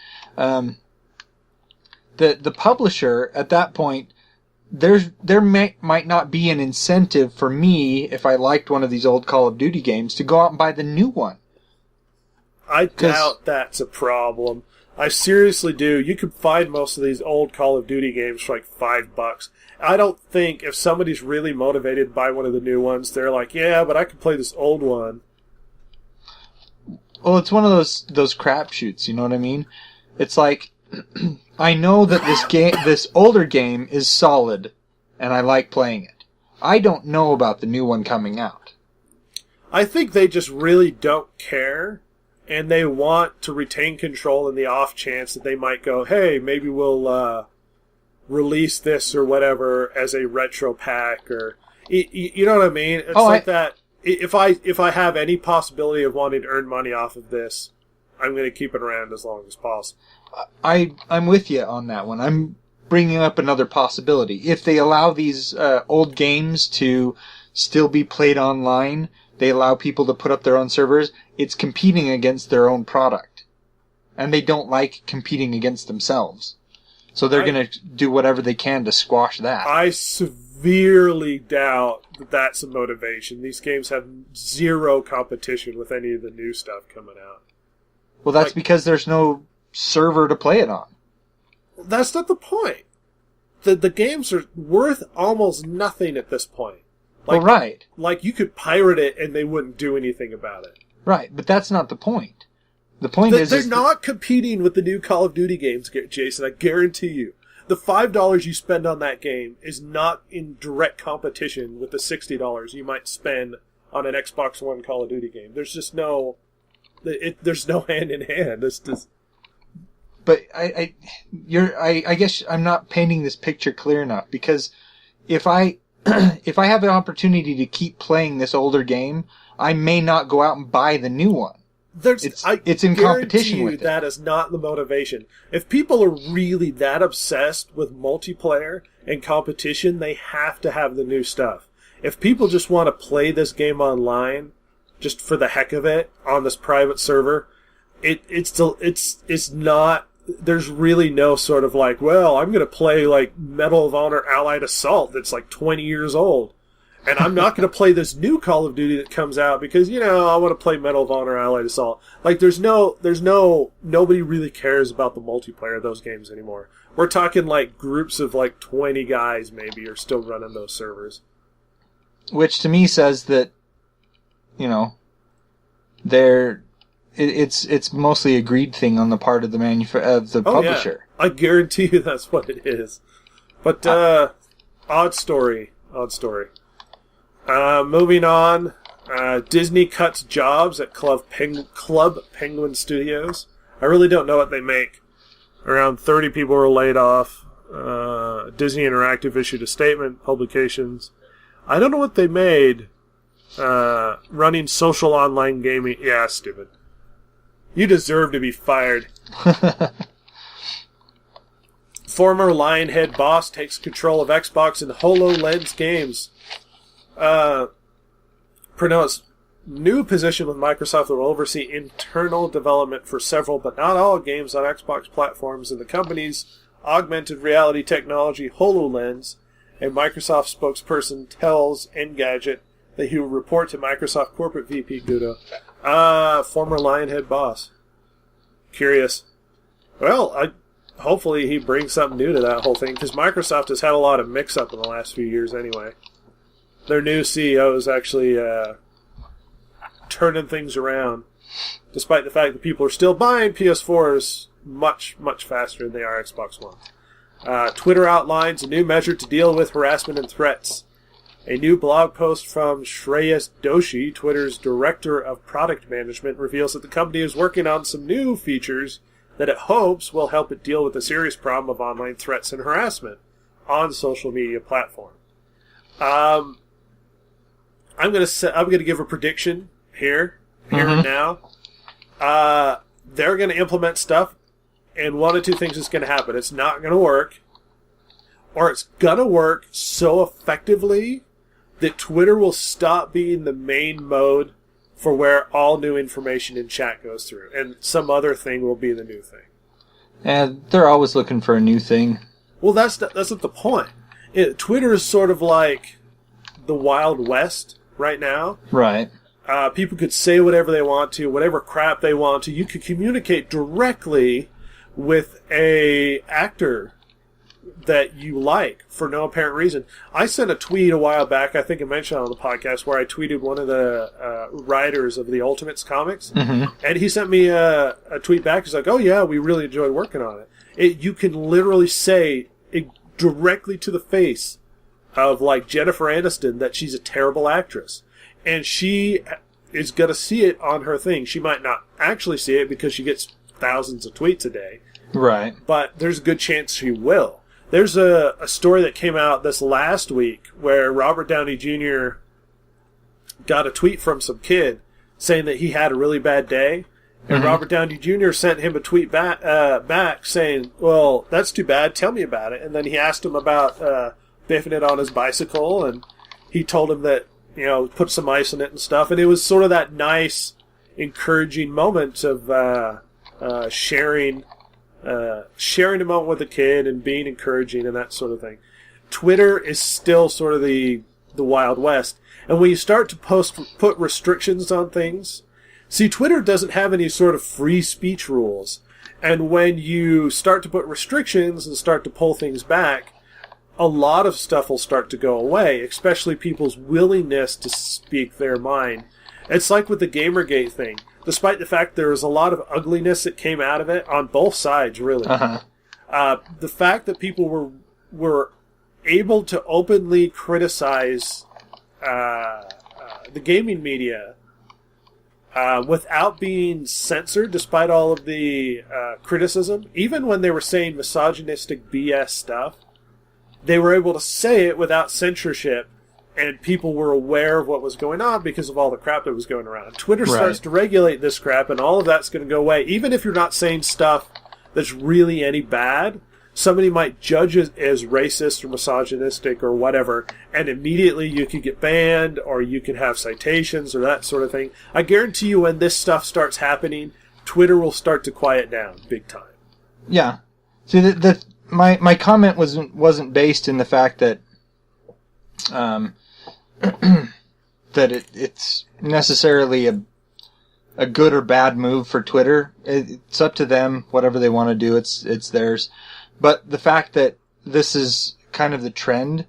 the publisher at that point, there might not be an incentive for me, if I liked one of these old Call of Duty games, to go out and buy the new one. I doubt that's a problem. I seriously do. You could find most of these old Call of Duty games for like $5. I don't think if somebody's really motivated to buy one of the new ones, they're like, yeah, but I could play this old one. Well, it's one of those crapshoots, you know what I mean? It's like, I know that this older game is solid, and I like playing it. I don't know about the new one coming out. I think they just really don't care, and they want to retain control in the off chance that they might go, hey, maybe we'll release this or whatever as a retro pack, or you know what I mean? It's that if I have any possibility of wanting to earn money off of this, I'm going to keep it around as long as possible. I'm with you on that one. I'm bringing up another possibility. If they allow these old games to still be played online, they allow people to put up their own servers, it's competing against their own product. And they don't like competing against themselves. So they're going to do whatever they can to squash that. I severely doubt that that's a motivation. These games have zero competition with any of the new stuff coming out. Well, that's because there's no server to play it on. That's not the point. The games are worth almost nothing at this point. Well, right. Like, you could pirate it and they wouldn't do anything about it. Right, but that's not the point. The point is... They're not competing with the new Call of Duty games, Jason, I guarantee you. The $5 you spend on that game is not in direct competition with the $60 you might spend on an Xbox One Call of Duty game. There's just no... there's no hand in hand. It's just... But I guess I'm not painting this picture clear enough, because if I have the opportunity to keep playing this older game, I may not go out and buy the new one. It's in competition with it. That is not the motivation. If people are really that obsessed with multiplayer and competition, they have to have the new stuff. If people just want to play this game online, just for the heck of it, on this private server, it's not. There's really no sort of like, well, I'm going to play like Medal of Honor Allied Assault that's like 20 years old. And I'm not going to play this new Call of Duty that comes out because, I want to play Medal of Honor Allied Assault. Like, nobody really cares about the multiplayer of those games anymore. We're talking like groups of like 20 guys maybe are still running those servers. Which to me says that, it's mostly a greed thing on the part of the publisher. Yeah. I guarantee you that's what it is. But, odd story. Moving on, Disney cuts jobs at Club Penguin Studios. I really don't know what they make. Around 30 people were laid off. Disney Interactive issued a statement, publications. I don't know what they made. Running social online gaming. Yeah, stupid. You deserve to be fired. Former Lionhead boss takes control of Xbox and HoloLens games. Pronounced new position with Microsoft that will oversee internal development for several, but not all, games on Xbox platforms, and the company's augmented reality technology HoloLens. A Microsoft spokesperson tells Engadget that he will report to Microsoft corporate VP Gudo. Former Lionhead boss. Curious. Well, hopefully he brings something new to that whole thing, because Microsoft has had a lot of mix-up in the last few years anyway. Their new CEO is actually turning things around, despite the fact that people are still buying PS4s much, much faster than they are Xbox One. Twitter outlines a new measure to deal with harassment and threats. A new blog post from Shreyas Doshi, Twitter's Director of Product Management, reveals that the company is working on some new features that it hopes will help it deal with the serious problem of online threats and harassment on social media platform. I'm gonna give a prediction here and now. They're gonna implement stuff, and one of two things is gonna happen. It's not gonna work, or it's gonna work so effectively that Twitter will stop being the main mode for where all new information in chat goes through, and some other thing will be the new thing. And they're always looking for a new thing. Well, that's not the point. Twitter is sort of like the Wild West right now. Right. People could say whatever they want to, whatever crap they want to. You could communicate directly with a actor that you like for no apparent reason. I sent a tweet a while back, I think I mentioned on the podcast, where I tweeted one of the writers of the Ultimates comics, and he sent me a tweet back. He's like, "Oh yeah, we really enjoyed working on it." You can literally say directly to the face of like Jennifer Aniston that she's a terrible actress, and she is going to see it on her thing. She might not actually see it because she gets thousands of tweets a day, right? But there's a good chance she will. There's a story that came out this last week where Robert Downey Jr. got a tweet from some kid saying that he had a really bad day, and Robert Downey Jr. sent him a tweet back saying, "Well, that's too bad. Tell me about it." And then he asked him about biffing it on his bicycle, and he told him that, you know, put some ice in it and stuff. And it was sort of that nice, encouraging moment of sharing a moment with a kid and being encouraging and that sort of thing. Twitter is still sort of the Wild West. And when you start to put restrictions on things, see, Twitter doesn't have any sort of free speech rules. And when you start to put restrictions and start to pull things back, a lot of stuff will start to go away, especially people's willingness to speak their mind. It's like with the Gamergate thing. Despite the fact there was a lot of ugliness that came out of it on both sides, really. The fact that people were able to openly criticize the gaming media without being censored, despite all of the criticism, even when they were saying misogynistic BS stuff, they were able to say it without censorship, and people were aware of what was going on because of all the crap that was going around. Twitter starts to regulate this crap, and all of that's going to go away. Even if you're not saying stuff that's really any bad, somebody might judge it as racist or misogynistic or whatever, and immediately you could get banned, or you could have citations or that sort of thing. I guarantee you when this stuff starts happening, Twitter will start to quiet down big time. Yeah. See, my comment wasn't based in the fact that that it's necessarily a good or bad move for Twitter. It's up to them. Whatever they want to do, it's theirs. But the fact that this is kind of the trend,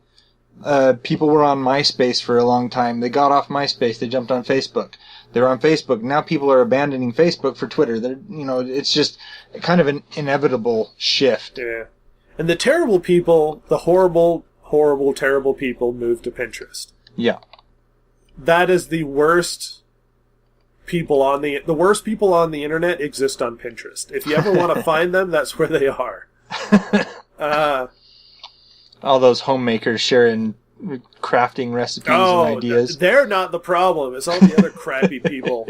people were on MySpace for a long time. They got off MySpace. They jumped on Facebook. They're on Facebook. Now people are abandoning Facebook for Twitter. It's just kind of an inevitable shift. Yeah. And the terrible people, the horrible, terrible people move to Pinterest. Yeah. That is the worst people on the worst people on the internet exist on Pinterest. If you ever want to find them, that's where they are. All those homemakers sharing crafting recipes and ideas. They're not the problem. It's all the other crappy people.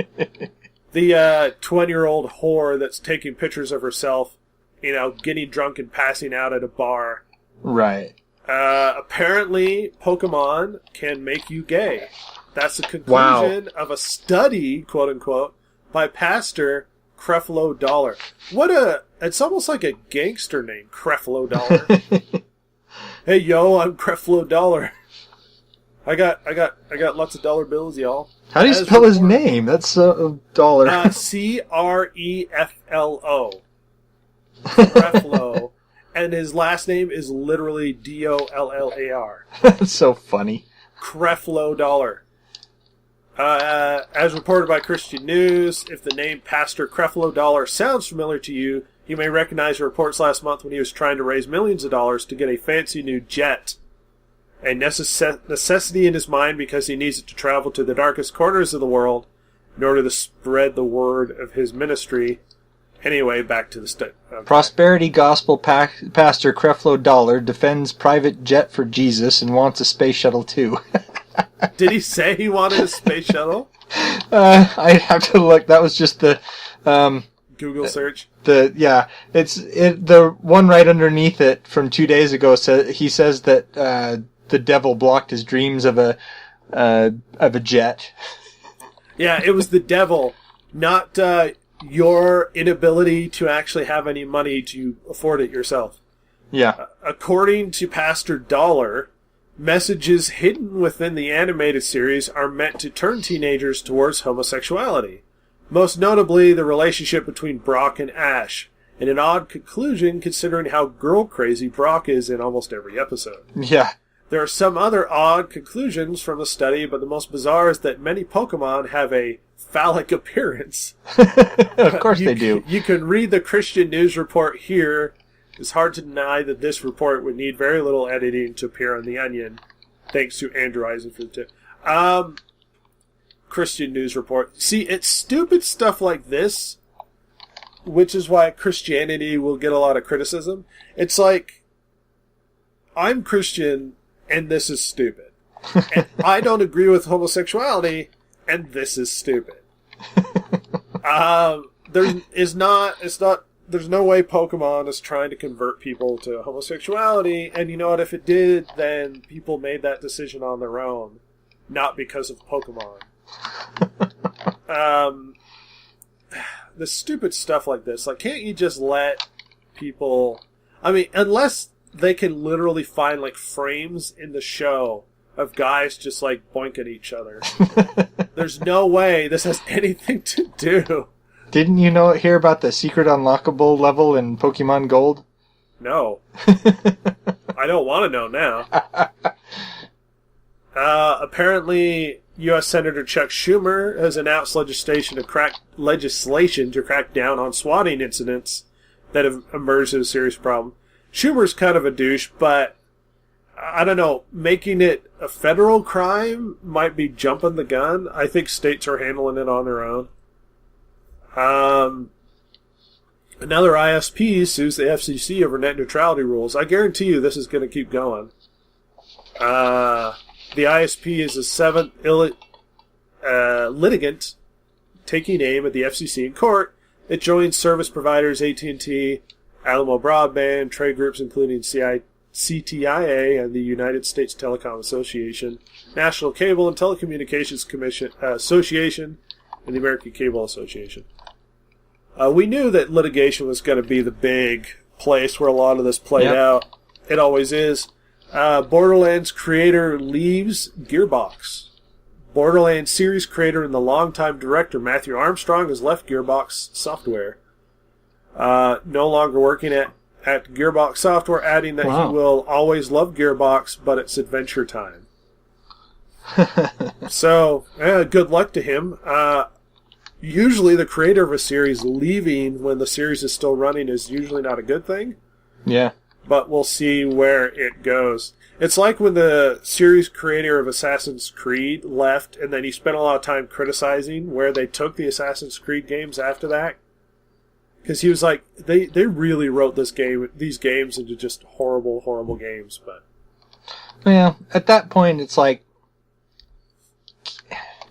The 20-year-old whore that's taking pictures of herself, getting drunk and passing out at a bar. Right. Apparently, Pokemon can make you gay. That's the conclusion of a study, quote unquote, by Pastor Creflo Dollar. It's almost like a gangster name, Creflo Dollar. Hey yo, I'm Creflo Dollar. I got lots of dollar bills, y'all. How do you spell his name? That's Dollar. Creflo. Creflo. And his last name is literally Dollar. That's so funny. Creflo Dollar. As reported by Christian News, if the name Pastor Creflo Dollar sounds familiar to you, You may recognize reports last month when he was trying to raise millions of dollars to get a fancy new jet. A necessity in his mind because he needs it to travel to the darkest corners of the world in order to spread the word of his ministry. Anyway, back to the okay. Prosperity Gospel Pastor Creflo Dollar defends private jet for Jesus and wants a space shuttle too. Did he say he wanted a space shuttle? I'd have to look. That was just the Google search. The one right underneath it from 2 days ago. He says that the devil blocked his dreams of a jet. Yeah, it was the devil, not your inability to actually have any money to afford it yourself. Yeah. According to Pastor Dollar, messages hidden within the animated series are meant to turn teenagers towards homosexuality. Most notably, the relationship between Brock and Ash. In an odd conclusion, considering how girl-crazy Brock is in almost every episode. Yeah. There are some other odd conclusions from the study, but the most bizarre is that many Pokemon have a phallic appearance. Of course they do. You can read the Christian news report here. It's hard to deny that this report would need very little editing to appear on The Onion, thanks to Andrew Eisen for the tip. Christian news report. See, it's stupid stuff like this, which is why Christianity will get a lot of criticism. It's like, I'm Christian, and this is stupid. And I don't agree with homosexuality, and this is stupid. There's no way Pokemon is trying to convert people to homosexuality, and you know what, if it did, then people made that decision on their own, not because of Pokemon. The stupid stuff like this, like, can't you just let people, I mean, unless they can literally find, like, frames in the show of guys just, like, boinking each other. There's no way this has anything to do. Didn't you hear about the secret unlockable level in Pokemon Gold? No. I don't want to know now. Apparently, U.S. Senator Chuck Schumer has announced legislation to crack down on swatting incidents that have emerged as a serious problem. Schumer's kind of a douche, but I don't know, making it a federal crime might be jumping the gun. I think states are handling it on their own. Another ISP sues the FCC over net neutrality rules. I guarantee you this is going to keep going. The ISP is the seventh litigant taking aim at the FCC in court. It joins service providers AT&T, Alamo Broadband, trade groups including CTIA and the United States Telecom Association, National Cable and Telecommunications Commission Association, and the American Cable Association. We knew that litigation was going to be the big place where a lot of this played out. It always is. Borderlands creator leaves Gearbox. Borderlands series creator and the longtime director Matthew Armstrong has left Gearbox Software. No longer working at Gearbox Software, adding that he will always love Gearbox, but it's adventure time. So, good luck to him. Usually the creator of a series leaving when the series is still running is usually not a good thing. Yeah. But we'll see where it goes. It's like when the series creator of Assassin's Creed left, and then he spent a lot of time criticizing where they took the Assassin's Creed games after that. Because he was like, they really wrote these games into just horrible, horrible games. But yeah, at that point, it's like,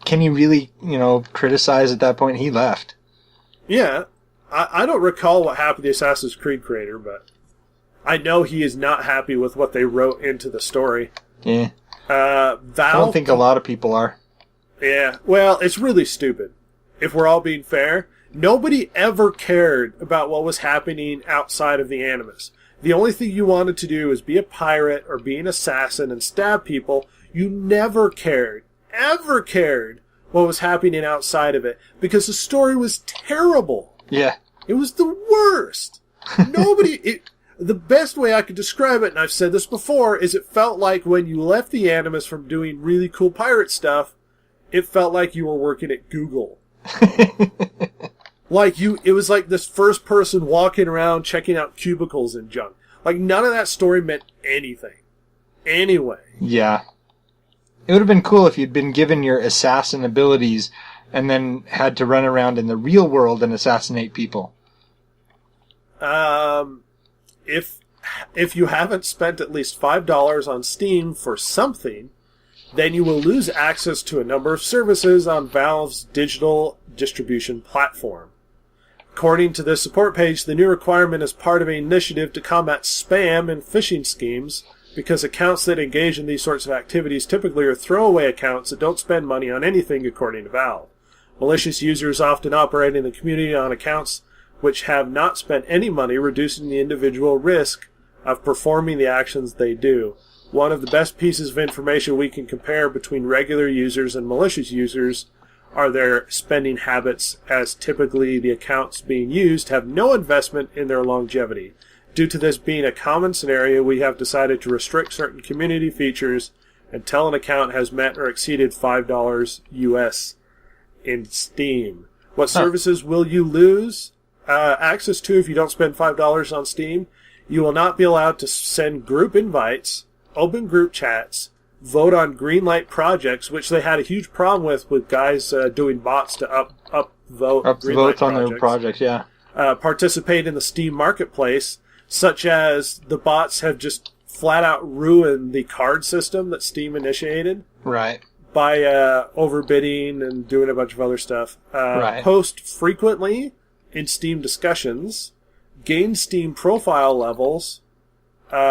can you really, criticize at that point? He left. Yeah, I don't recall what happened to the Assassin's Creed creator, but I know he is not happy with what they wrote into the story. Yeah. Valve, I don't think a lot of people are. Yeah, well, it's really stupid. If we're all being fair, nobody ever cared about what was happening outside of the Animus. The only thing you wanted to do was be a pirate or be an assassin and stab people. You never ever cared what was happening outside of it because the story was terrible. Yeah. It was the worst. The best way I could describe it, and I've said this before, is it felt like when you left the Animus from doing really cool pirate stuff, it felt like you were working at Google. Like it was like this first person walking around checking out cubicles and junk. Like none of that story meant anything. Anyway. Yeah. It would have been cool if you'd been given your assassin abilities and then had to run around in the real world and assassinate people. If you haven't spent at least $5 on Steam for something, then you will lose access to a number of services on Valve's digital distribution platform. According to this support page, the new requirement is part of an initiative to combat spam and phishing schemes, because accounts that engage in these sorts of activities typically are throwaway accounts that don't spend money on anything, according to Valve. Malicious users often operate in the community on accounts which have not spent any money, reducing the individual risk of performing the actions they do. One of the best pieces of information we can compare between regular users and malicious users are their spending habits, as typically the accounts being used have no investment in their longevity. Due to this being a common scenario, we have decided to restrict certain community features until an account has met or exceeded $5 US in Steam. What services will you lose access to if you don't spend $5 on Steam? You will not be allowed to send group invites, open group chats, vote on greenlight projects, which they had a huge problem with guys doing bots to upvote greenlight on their projects, yeah. Participate in the Steam marketplace, such as the bots have just flat out ruined the card system that Steam initiated. Right. By overbidding and doing a bunch of other stuff. Right. Post frequently in Steam discussions, gain Steam profile levels,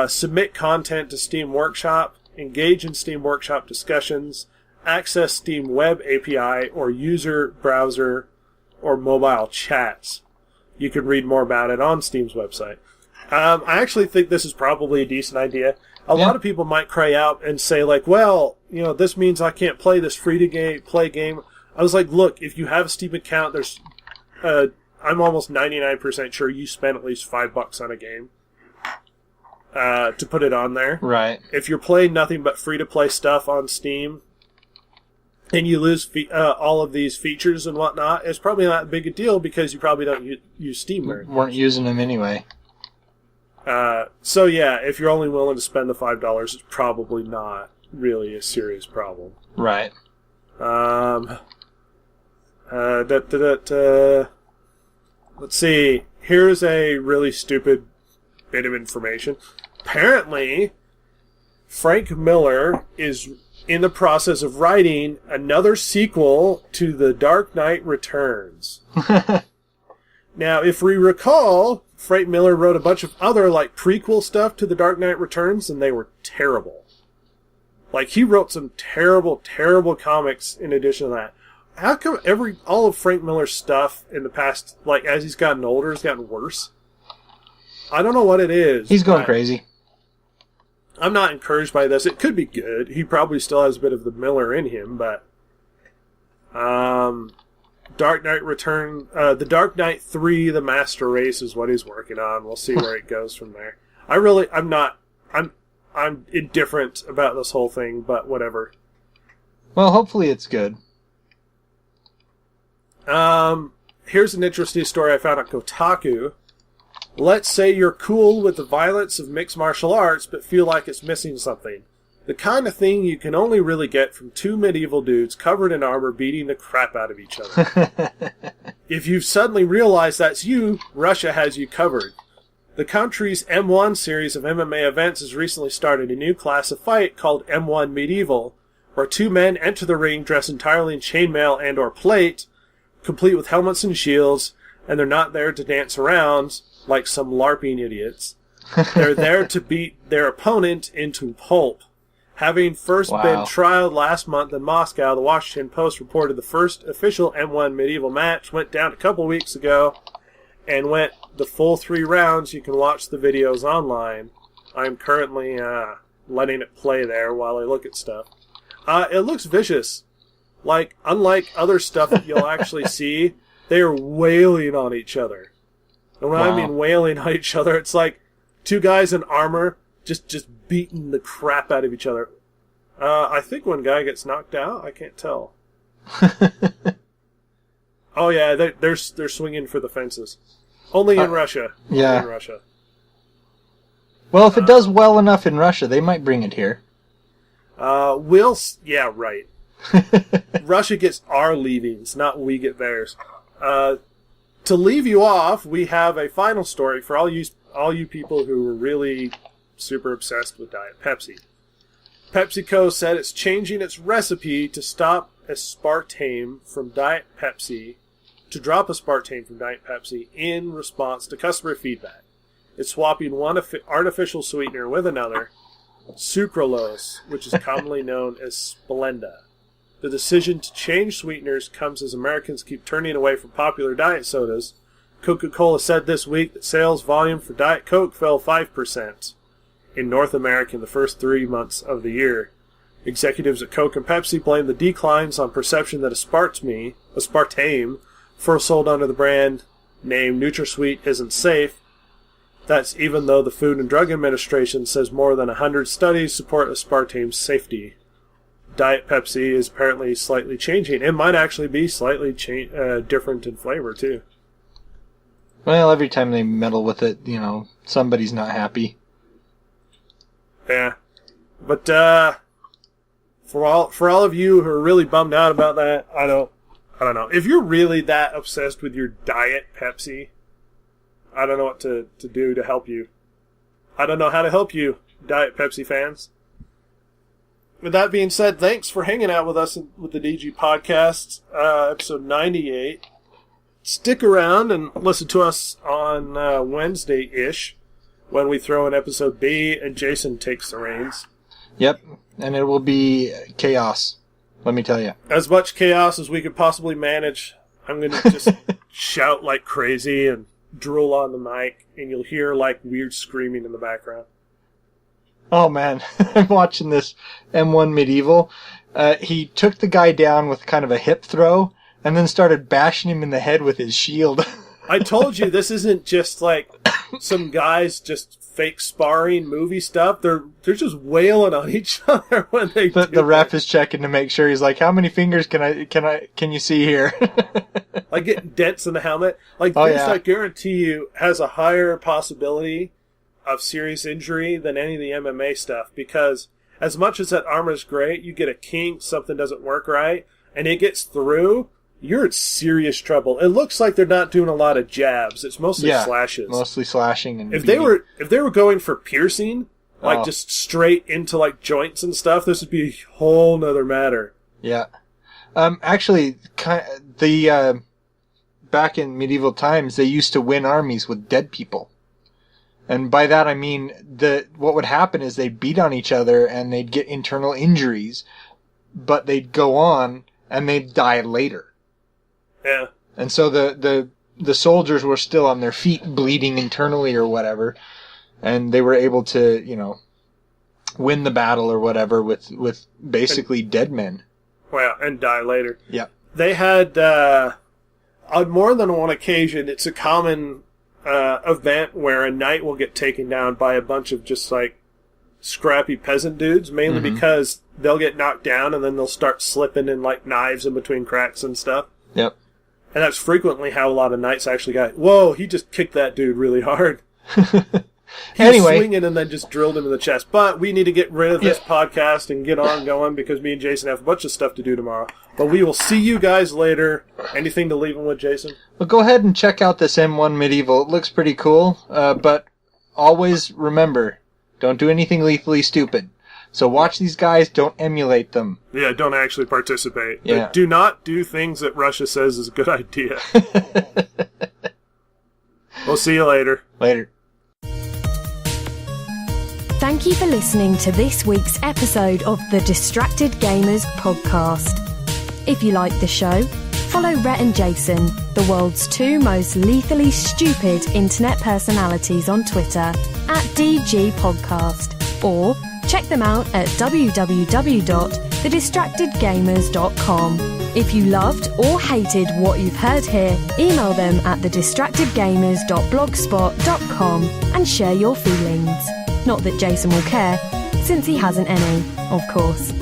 submit content to Steam Workshop, engage in Steam Workshop discussions, access Steam Web API or user browser or mobile chats. You can read more about it on Steam's website. I actually think this is probably a decent idea. A lot of people might cry out and say, like, well, you know, this means I can't play this free-to-play game. I was like, look, if you have a Steam account, there's, I'm almost 99% sure you spent at least $5 on a game to put it on there. Right. If you're playing nothing but free-to-play stuff on Steam and you lose all of these features and whatnot, it's probably not a big a deal because you probably don't use Steam very much. Weren't using them anyway. So yeah, if you're only willing to spend the $5, it's probably not really a serious problem. Right. Let's see. Here's a really stupid bit of information. Apparently, Frank Miller is in the process of writing another sequel to The Dark Knight Returns. Now, if we recall, Frank Miller wrote a bunch of other, like, prequel stuff to The Dark Knight Returns, and they were terrible. Like, he wrote some terrible, terrible comics in addition to that. How come all of Frank Miller's stuff in the past, like, as he's gotten older, has gotten worse? I don't know what it is. He's going crazy. I'm not encouraged by this. It could be good. He probably still has a bit of the Miller in him, but... Dark Knight Return, The Dark Knight 3, The Master Race is what he's working on. We'll see where it goes from there. I'm indifferent about this whole thing, but whatever. Well, hopefully it's good. Here's an interesting story I found on Kotaku. Let's say you're cool with the violence of mixed martial arts, but feel like it's missing something. The kind of thing you can only really get from two medieval dudes covered in armor beating the crap out of each other. If you've suddenly realized that's you, Russia has you covered. The country's M1 series of MMA events has recently started a new class of fight called M1 Medieval, where two men enter the ring dressed entirely in chainmail and or plate, complete with helmets and shields, and they're not there to dance around like some LARPing idiots. They're there to beat their opponent into pulp. Having first been trialed last month in Moscow, the Washington Post reported the first official M1 Medieval match went down a couple weeks ago and went the full 3 rounds. You can watch the videos online. I'm currently letting it play there while I look at stuff. It looks vicious. Like, unlike other stuff that you'll actually see, they are wailing on each other. And when I mean wailing on each other, it's like two guys in armor just beating the crap out of each other. I think one guy gets knocked out. I can't tell. Oh yeah, they're swinging for the fences. Only in Russia. Yeah. Only in Russia. Well, if it does well enough in Russia, they might bring it here. Yeah, right. Russia gets our leavings, not we get theirs. To leave you off, we have a final story for all you people who are really super obsessed with Diet Pepsi. PepsiCo said it's changing its recipe to stop aspartame from Diet Pepsi, to drop aspartame from Diet Pepsi in response to customer feedback. It's swapping one artificial sweetener with another, sucralose, which is commonly known as Splenda. The decision to change sweeteners comes as Americans keep turning away from popular diet sodas. Coca-Cola said this week that sales volume for Diet Coke fell 5% in North America in the first 3 months of the year. Executives at Coke and Pepsi blame the declines on perception that aspartame, first sold under the brand name NutraSweet, isn't safe. That's even though the Food and Drug Administration says more than 100 studies support aspartame's safety. Diet Pepsi is apparently slightly changing. It might actually be slightly different in flavor, too. Well, every time they meddle with it, somebody's not happy. Yeah. But, for all of you who are really bummed out about that, I don't know. If you're really that obsessed with your Diet Pepsi, I don't know what to do to help you. I don't know how to help you, Diet Pepsi fans. With that being said, thanks for hanging out with us with the DG Podcast, episode 98. Stick around and listen to us on Wednesday-ish when we throw in episode B and Jason takes the reins. Yep, and it will be chaos, let me tell you. As much chaos as we could possibly manage. I'm going to just shout like crazy and drool on the mic, and you'll hear like weird screaming in the background. Oh man, I'm watching this M1 Medieval. He took the guy down with kind of a hip throw, and then started bashing him in the head with his shield. I told you, this isn't just like some guys just fake sparring movie stuff. They're just wailing on each other when they do the ref is checking to make sure. He's like, how many fingers can you see here? Like getting dents in the helmet. Like this, I guarantee you, has a higher possibility of serious injury than any of the MMA stuff, because as much as that armor is great, you get a kink, something doesn't work right, and it gets through, you're in serious trouble. It looks like they're not doing a lot of jabs. It's mostly slashes. Mostly slashing and if they were going for piercing, like just straight into like joints and stuff, this would be a whole nother matter. Yeah. Actually, back in medieval times, they used to win armies with dead people. And by that I mean what would happen is they'd beat on each other and they'd get internal injuries, but they'd go on and they'd die later. Yeah. And so the soldiers were still on their feet bleeding internally or whatever, and they were able to, win the battle or whatever with basically dead men. Well, and die later. Yeah. They had, on more than one occasion, it's a common event where a knight will get taken down by a bunch of just like scrappy peasant dudes, mainly because they'll get knocked down and then they'll start slipping in like knives in between cracks and stuff. Yep. And that's frequently how a lot of knights actually got, whoa, he just kicked that dude really hard. He was swinging and then just drilled him in the chest. But we need to get rid of this podcast and get on going because me and Jason have a bunch of stuff to do tomorrow. But we will see you guys later. Anything to leave them with, Jason? Well, go ahead and check out this M1 Medieval. It looks pretty cool. But always remember, don't do anything lethally stupid. So watch these guys, don't emulate them. Yeah, don't actually participate. Yeah. Do not do things that Russia says is a good idea. We'll see you later. Later. Thank you for listening to this week's episode of the Distracted Gamers podcast. If you like the show, follow Rhett and Jason, the world's two most lethally stupid internet personalities, on Twitter at DG Podcast, or check them out at www.thedistractedgamers.com. If you loved or hated what you've heard here, email them at thedistractedgamers.blogspot.com and share your feelings. Not that Jason will care, since he hasn't any, of course.